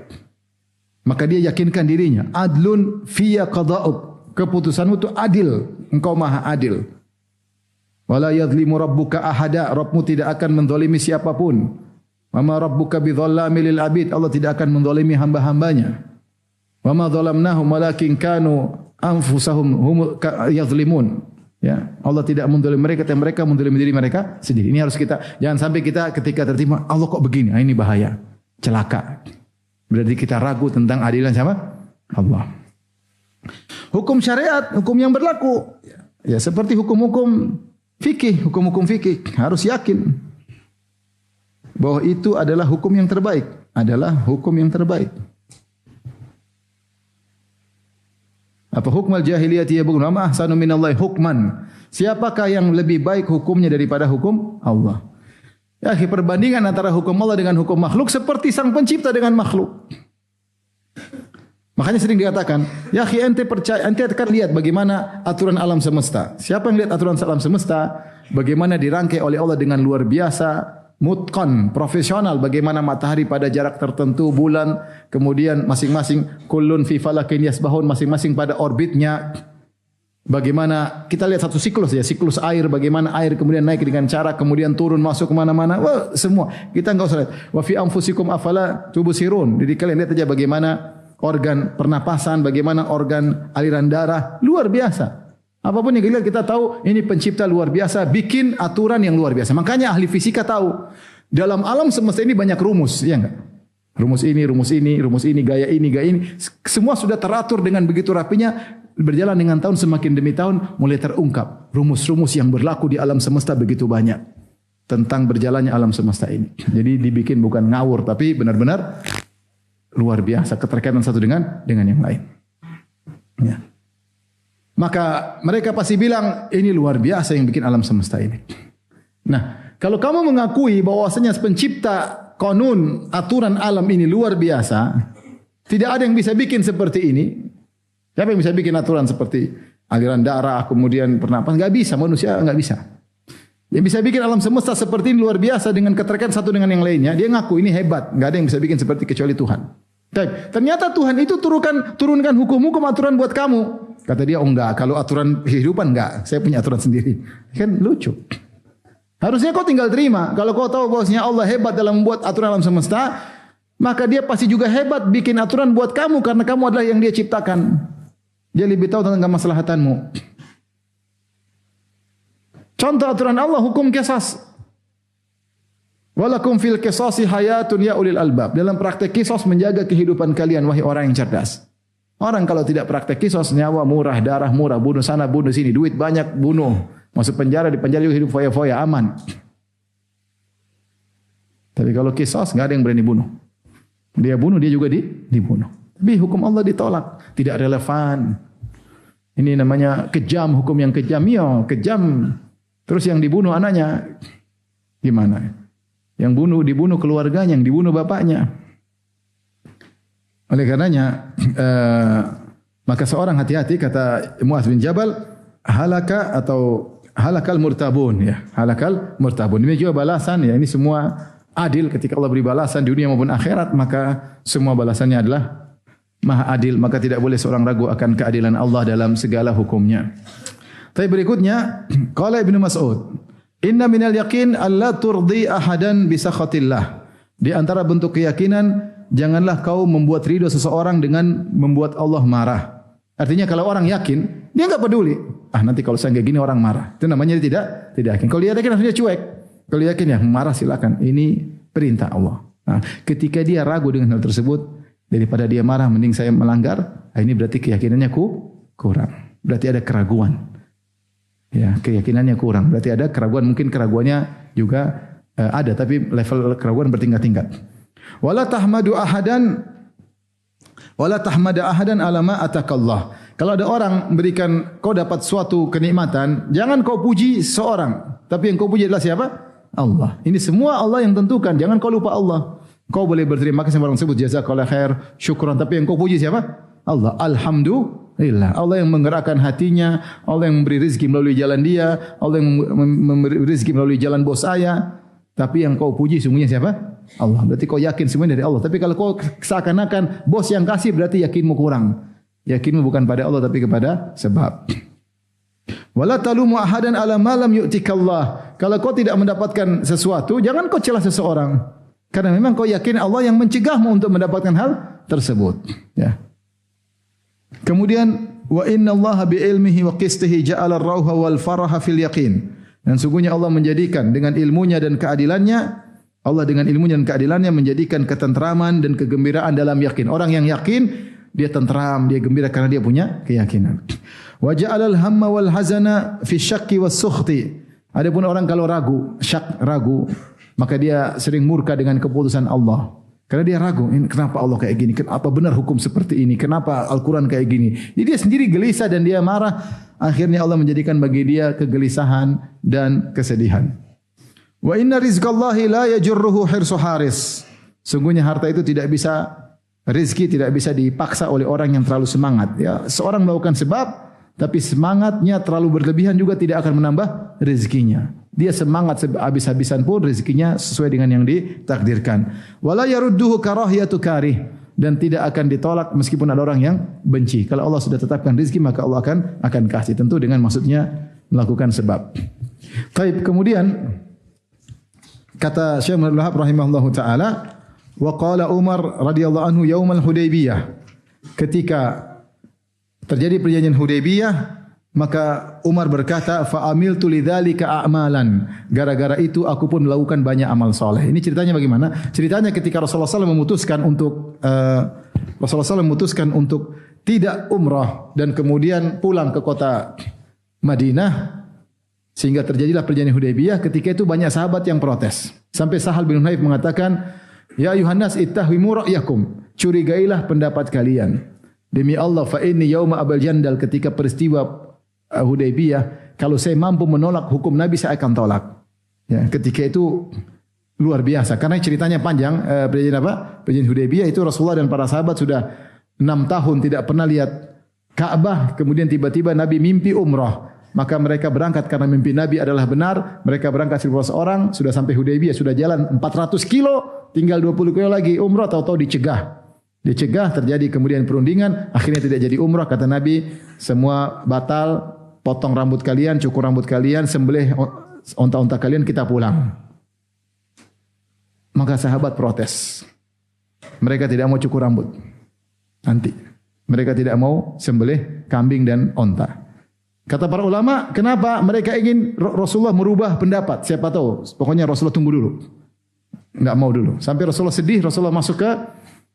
Maka dia yakinkan dirinya. Adlun fiya qada'uk. Keputusanmu itu adil. Engkau maha adil. Wala yadhlimu rabbuka ahada. Rabbmu tidak akan mendolimi siapapun. Wama rabbuka bidhallami lil abid. Allah tidak akan mendolimi hamba-hambanya. Wama dhalamnahum walakin kanu anfusahum yadhlimun. Ya, Allah tidak mendolimi mereka, tapi mereka mendolimi diri mereka sendiri. Ini harus kita, jangan sampai kita ketika tertimpa, Allah kok begini? Ini bahaya. Celaka. Berarti kita ragu tentang adilan siapa? Allah. Hukum syariat, hukum yang berlaku. Ya, seperti hukum-hukum fikih, hukum-hukum fikih harus yakin bahwa itu adalah hukum yang terbaik, adalah hukum yang terbaik. Apa hukum al-jahiliyati yabghun ma ahsanu minallahi hukman? Siapakah yang lebih baik hukumnya daripada hukum Allah? Ya, perbandingan antara hukum Allah dengan hukum makhluk seperti sang pencipta dengan makhluk. Makanya sering dikatakan, ya ente percaya, ente akan lihat bagaimana aturan alam semesta. Siapa yang lihat aturan alam semesta, bagaimana dirangkai oleh Allah dengan luar biasa, mutqan, profesional, bagaimana matahari pada jarak tertentu, bulan, kemudian masing-masing kullun fi falakin yasbahun, masing-masing pada orbitnya. Bagaimana kita lihat satu siklus ya, siklus air, bagaimana air kemudian naik dengan cara kemudian turun masuk ke mana-mana. Wah, semua. Kita enggak usah lihat. Wa fi anfusikum afala tubsirun. Jadi kalian lihat saja bagaimana organ pernapasan, bagaimana organ aliran darah, luar biasa. Apapun yang kita lihat, kita tahu ini pencipta luar biasa, bikin aturan yang luar biasa. Makanya ahli fisika tahu, dalam alam semesta ini banyak rumus, ya enggak? Rumus ini, gaya ini. Semua sudah teratur dengan begitu rapinya, berjalan dengan tahun semakin demi tahun, mulai terungkap. Rumus-rumus yang berlaku di alam semesta begitu banyak. Tentang berjalannya alam semesta ini. Jadi dibikin bukan ngawur, tapi benar-benar luar biasa. Keterkaitan satu dengan yang lain. Ya. Maka mereka pasti bilang, ini luar biasa yang bikin alam semesta ini. Nah, kalau kamu mengakui bahwasanya pencipta konun, aturan alam ini luar biasa, tidak ada yang bisa bikin seperti ini. Siapa yang bisa bikin aturan seperti aliran darah, kemudian pernapasan? Enggak bisa, manusia enggak bisa. Yang bisa bikin alam semesta seperti ini luar biasa dengan keterkaitan satu dengan yang lainnya, dia ngaku ini hebat. Enggak ada yang bisa bikin seperti kecuali Tuhan. Ternyata Tuhan itu turunkan hukum-hukum aturan buat kamu. Kata dia, oh enggak, kalau aturan kehidupan enggak, saya punya aturan sendiri. Kan lucu. Harusnya kau tinggal terima. Kalau kau tahu bahwasanya Allah hebat dalam membuat aturan alam semesta, maka dia pasti juga hebat bikin aturan buat kamu karena kamu adalah yang dia ciptakan. Dia lebih tahu tentang kemaslahatanmu. Contoh aturan Allah, hukum qisas. Walakum fil qisasi hayatun ya ulil albab. Dalam praktek qisas menjaga kehidupan kalian wahai orang yang cerdas. Orang kalau tidak praktek qisas, nyawa murah, darah murah, bunuh sana, bunuh sini, duit banyak, bunuh. Masuk penjara, di penjara juga hidup foya-foya, aman. Tapi kalau qisas, enggak ada yang berani bunuh. Dia bunuh, dia juga dibunuh. Tapi hukum Allah ditolak, tidak relevan. Ini namanya kejam, hukum yang kejam. Ya, kejam. Terus yang dibunuh anaknya gimana? Yang dibunuh keluarganya, yang dibunuh bapaknya. Oleh karenanya, maka seorang hati-hati, kata Mu'adz bin Jabal, halakal murtabun, ya, halakal murtabun. Ini juga balasan, ya, ini semua adil ketika Allah beri balasan di dunia maupun akhirat, maka semua balasannya adalah Maha adil, maka tidak boleh seorang ragu akan keadilan Allah dalam segala hukumnya. Tapi berikutnya, qala Ibnu Mas'ud, inna minal yaqin alla turdi ahadan bi sakhatillah. Di antara bentuk keyakinan, janganlah kau membuat ridho seseorang dengan membuat Allah marah. Artinya kalau orang yakin, dia enggak peduli. Nanti kalau saya kayak gini orang marah. Itu namanya tidak yakin. Kalau dia yakin harusnya cuek. Kalau yakin ya marah silakan. Ini perintah Allah. Ketika dia ragu dengan hal tersebut, daripada dia marah mending saya melanggar, ini berarti keyakinannya kurang. Berarti ada keraguan. Ya, keyakinannya kurang. Berarti ada keraguan, mungkin keraguannya juga ada tapi level keraguan bertingkat-tingkat. Wala tahmada ahadan ala ma atakallah. Kalau ada orang memberikan kau dapat suatu kenikmatan, jangan kau puji seorang, tapi yang kau puji adalah siapa? Allah. Ini semua Allah yang tentukan, jangan kau lupa Allah. Kau boleh berterima kasih orang sebut jazakallahu khair, syukran, tapi yang kau puji siapa? Allah. Alhamdulillah. Allah yang menggerakkan hatinya, Allah yang memberi rezeki melalui jalan dia, Allah yang memberi rezeki melalui jalan bos saya. Tapi yang kau puji sungguhnya siapa? Allah. Berarti kau yakin semuanya dari Allah. Tapi kalau kau seakan-akan bos yang kasih, berarti yakinmu kurang. Yakinmu bukan pada Allah tapi kepada sebab. Wala talumu ahadan ala ma lam yu'tikallah. Kalau kau tidak mendapatkan sesuatu, jangan kau celah seseorang. Karena memang kau yakin Allah yang mencegahmu untuk mendapatkan hal tersebut. Ya. Kemudian wa innallaha bi ilmihi wa qistihi ja'ala ar-rauha wal faraha fil yaqin. Dan sungguhnya Allah menjadikan dengan ilmunya dan keadilannya, Allah dengan ilmunya dan keadilannya menjadikan ketentraman dan kegembiraan dalam yakin. Orang yang yakin, dia tentram, dia gembira karena dia punya keyakinan. Wa ja'alal hamma wal hazana fi syakki was sukhti. Adapun orang kalau ragu, ragu, maka dia sering murka dengan keputusan Allah. Karena dia ragu, ini kenapa Allah kayak gini? Kenapa benar hukum seperti ini? Kenapa Al-Quran kayak gini? Jadi dia sendiri gelisah dan dia marah. Akhirnya Allah menjadikan bagi dia kegelisahan dan kesedihan. Wa inna rizqallahi la yajurruhu hirsu haris. Sungguhnya harta itu tidak bisa, rezeki tidak bisa dipaksa oleh orang yang terlalu semangat. Ya, seorang melakukan sebab, tapi semangatnya terlalu berlebihan juga tidak akan menambah rezekinya. Dia semangat habis-habisan pun rezekinya sesuai dengan yang ditakdirkan. Wala yarudduhu karahiyatu karih, dan tidak akan ditolak meskipun ada orang yang benci. Kalau Allah sudah tetapkan rezeki maka Allah akan kasih, tentu dengan maksudnya melakukan sebab. Baik, kemudian kata Syekh Muhammad Wahab rahimahullahu taala, wa qala Umar radhiyallahu anhu yaumal Hudaybiyah, ketika terjadi perjanjian Hudaybiyah, maka Umar berkata, fa amiltu lidzalika a'malan. Gara-gara itu aku pun melakukan banyak amal soleh. Ini ceritanya bagaimana? Ceritanya ketika Rasulullah SAW memutuskan untuk tidak umrah dan kemudian pulang ke kota Madinah, sehingga terjadilah perjanjian Hudaybiyah. Ketika itu banyak sahabat yang protes. Sampai Sahal bin Hunayf mengatakan, ya ayuhan nas ittahwimu ra'yakum. Curigailah pendapat kalian. Demi Allah, fa inni yauma abal jandal, ketika peristiwa Hudaybiyah, kalau saya mampu menolak hukum Nabi, saya akan tolak. Ya, ketika itu luar biasa. Karena ceritanya panjang. Perjanjian Hudaybiyah itu Rasulullah dan para sahabat sudah 6 tahun tidak pernah lihat Ka'bah. Kemudian tiba-tiba Nabi mimpi umrah. Maka mereka berangkat karena mimpi Nabi adalah benar. Mereka berangkat 1.000 orang, sudah sampai Hudaybiyah, sudah jalan 400 kilo, tinggal 20 kilo lagi umrah, tahu-tahu dicegah. Terjadi kemudian perundingan, akhirnya tidak jadi umrah. Kata Nabi, semua batal, potong rambut kalian, cukur rambut kalian, sembelih onta-onta kalian, kita pulang. Maka sahabat protes. Mereka tidak mau cukur rambut. Nanti. Mereka tidak mau sembelih kambing dan onta. Kata para ulama, kenapa mereka ingin Rasulullah merubah pendapat? Siapa tahu. Pokoknya Rasulullah tunggu dulu. Enggak mau dulu. Sampai Rasulullah sedih, Rasulullah masuk ke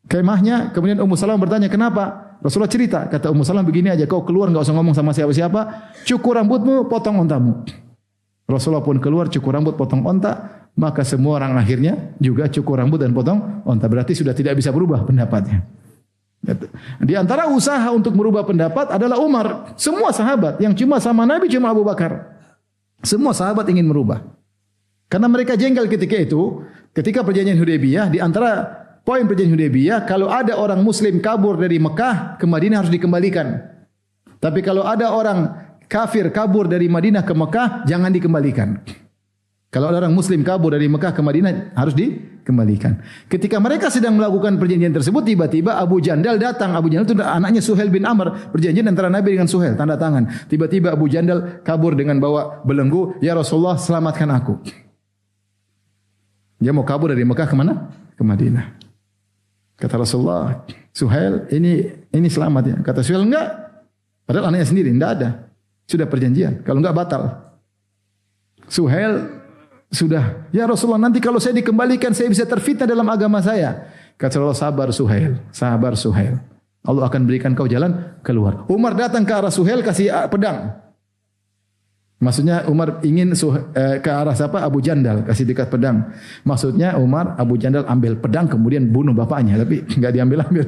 kemahnya. Kemudian Ummu Salamah bertanya, kenapa? Rasulullah cerita. Kata Ummu Salamah, begini aja, kau keluar enggak usah ngomong sama siapa-siapa. Cukur rambutmu, potong ontamu. Rasulullah pun keluar, cukur rambut, potong onta. Maka semua orang akhirnya juga cukur rambut dan potong onta. Berarti sudah tidak bisa berubah pendapatnya. Di antara usaha untuk merubah pendapat adalah Umar. Semua sahabat, yang cuma sama Nabi cuma Abu Bakar. Semua sahabat ingin merubah. Karena mereka jengkel ketika itu, ketika perjanjian Hudaybiyah, di antara poin perjanjian Hudaybiyah, kalau ada orang Muslim kabur dari Mekah ke Madinah harus dikembalikan. Tapi kalau ada orang kafir kabur dari Madinah ke Mekah, jangan dikembalikan. Kalau ada orang Muslim kabur dari Mekah ke Madinah harus dikembalikan. Ketika mereka sedang melakukan perjanjian tersebut, tiba-tiba Abu Jandal datang. Abu Jandal itu anaknya Suhail bin Amr. Perjanjian antara Nabi dengan Suhail, tanda tangan. Tiba-tiba Abu Jandal kabur dengan bawa belenggu. Ya Rasulullah, selamatkan aku. Dia mau kabur dari Mekah ke mana? Ke Madinah. Kata Rasulullah, Suhail ini selamat ya. Kata Suhail, enggak. Padahal anaknya sendiri, enggak ada. Sudah perjanjian. Kalau enggak batal. Suhail sudah, ya Rasulullah, nanti kalau saya dikembalikan saya bisa terfitnah dalam agama saya. Kata Rasulullah, sabar Suhail, sabar Suhail. Allah akan berikan kau jalan keluar. Umar datang ke arah Suhail kasih pedang. Maksudnya Umar ingin ke arah siapa? Abu Jandal, kasih dekat pedang. Maksudnya Umar, Abu Jandal ambil pedang kemudian bunuh bapaknya, tapi enggak diambil-ambil.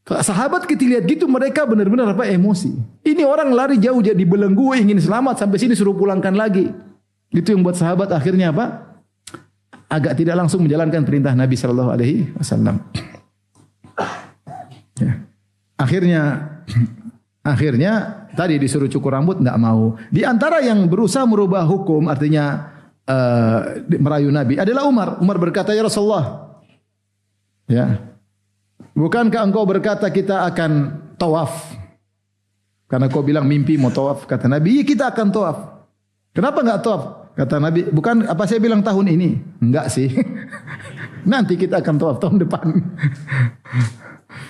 Sahabat ketika lihat gitu mereka benar-benar emosi. Ini orang lari jauh jadi belenggu ingin selamat sampai sini suruh pulangkan lagi. Itu yang buat sahabat akhirnya apa? Agak tidak langsung menjalankan perintah Nabi sallallahu alaihi wasallam. Ya. Akhirnya tadi disuruh cukur rambut enggak mau. Di antara yang berusaha merubah hukum artinya merayu Nabi adalah Umar. Umar berkata, "Ya Rasulullah, ya, bukankah engkau berkata kita akan tawaf? Karena kau bilang mimpi mau tawaf." Kata Nabi, iya kita akan tawaf. Kenapa enggak tawaf? Kata Nabi, bukan apa saya bilang tahun ini? Enggak sih. Nanti kita akan tawaf tahun depan.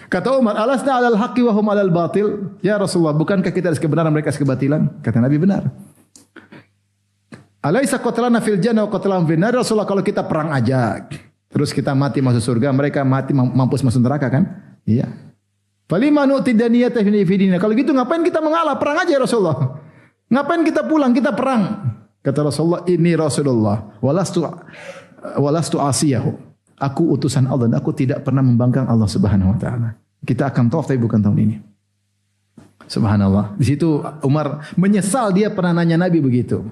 Kata Umar, alasna alal haqqi wa hum alal batil? Ya Rasulullah, bukankah kita atas kebenaran mereka atas kebatilan? Kata Nabi, benar. Alaisa qatlana fil jannah wa qatlahum fin nar? Rasulullah, kalau kita perang aja, terus kita mati masuk surga, mereka mati mampus masuk neraka kan? Iya. Falima nu'ti daniyata fi dinina. Kalau gitu ngapain kita mengalah? Perang aja ya Rasulullah. Ngapain kita pulang? Kita perang. Kata Rasulullah, ini Rasulullah walastu asiyahu. Aku utusan Allah dan aku tidak pernah membangkang Allah Subhanahu wa taala. Kita akan tawaf tapi bukan tahun ini. Subhanallah. Di situ Umar menyesal dia pernah nanya Nabi begitu.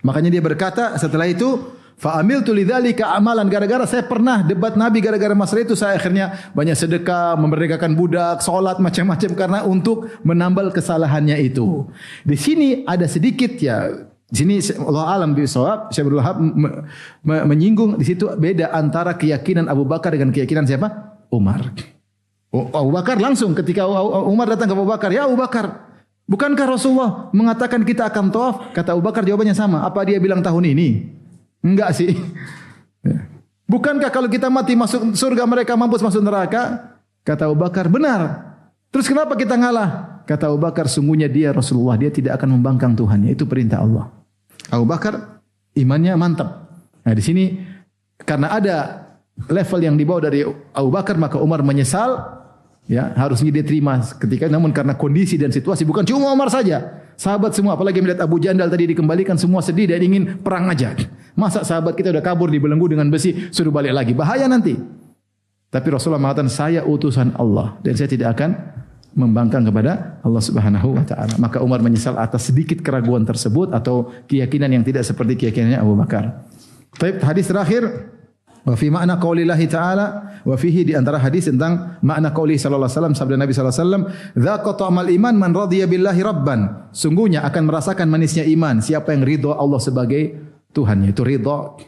Makanya dia berkata setelah itu, fa amiltu lidzalika amalan, gara-gara saya pernah debat Nabi gara-gara masalah itu saya akhirnya banyak sedekah, memerdekakan budak, salat macam-macam karena untuk menambal kesalahannya itu. Di sini ada sedikit ya, di sini Allah alam bisawab, Syekh Abdul Wahab menyinggung di situ beda antara keyakinan Abu Bakar dengan keyakinan siapa? Umar. Abu Bakar langsung ketika Umar datang ke Abu Bakar, "Ya Abu Bakar, bukankah Rasulullah mengatakan kita akan tawaf?" Kata Abu Bakar jawabannya sama. Apa dia bilang tahun ini? Enggak sih. Bukankah kalau kita mati masuk surga mereka mampus masuk neraka? Kata Abu Bakar, benar. Terus kenapa kita ngalah? Kata Abu Bakar, sungguhnya dia Rasulullah, dia tidak akan membangkang Tuhannya. Itu perintah Allah. Abu Bakar imannya mantap. Nah di sini karena ada level yang dibawa dari Abu Bakar, maka Umar menyesal. Ya, harusnya dia terima ketika, namun karena kondisi dan situasi, bukan cuma Umar saja, sahabat semua, apalagi melihat Abu Jandal tadi dikembalikan, semua sedih dan ingin perang aja. Masa sahabat kita udah kabur dibelenggu dengan besi, suruh balik lagi, bahaya nanti. Tapi Rasulullah mengatakan, saya utusan Allah dan saya tidak akan membangkang kepada Allah Subhanahu wa taala. Maka Umar menyesal atas sedikit keraguan tersebut atau keyakinan yang tidak seperti keyakinannya Abu Bakar. Baik, hadis terakhir. Wa fi makna qaulillahi ta'ala wa fihi, di antara hadis tentang makna qauli sallallahu alaihi wasallam, sabda Nabi sallallahu alaihi wasallam, dzaqa ta'mal iman man radiya billahi rabban. Sungguhnya akan merasakan manisnya iman siapa yang ridha Allah sebagai Tuhannya. Itu ridha,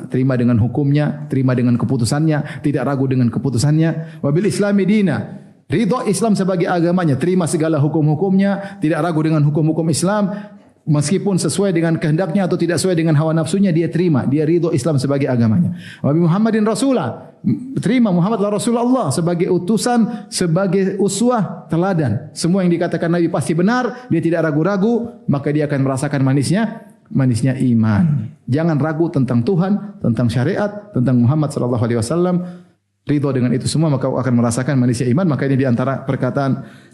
terima dengan hukumnya, terima dengan keputusannya, tidak ragu dengan keputusannya. Wa bil islami dina, ridha Islam sebagai agamanya, terima segala hukum-hukumnya, tidak ragu dengan hukum-hukum Islam. Meskipun sesuai dengan kehendaknya atau tidak sesuai dengan hawa nafsunya, dia terima. Dia ridho Islam sebagai agamanya. Wa bi Muhammadin Rasulah, terima Muhammadlah Rasulullah sebagai utusan, sebagai uswah, teladan. Semua yang dikatakan Nabi pasti benar, dia tidak ragu-ragu, maka dia akan merasakan manisnya iman. Jangan ragu tentang Tuhan, tentang syariat, tentang Muhammad sallallahu alaihi wasallam. Ridho dengan itu semua, maka akan merasakan manisnya iman. Maka ini di antara perkataan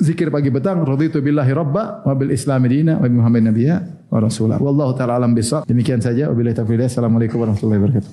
zikir pagi petang, raditu billahi rabba wa bil islami dina wa bi Muhammadin nabiyya wa rasulah. Wallahu taala alam bisawab. Demikian saja, wabillahi taufiq. Assalamualaikum warahmatullahi wabarakatuh.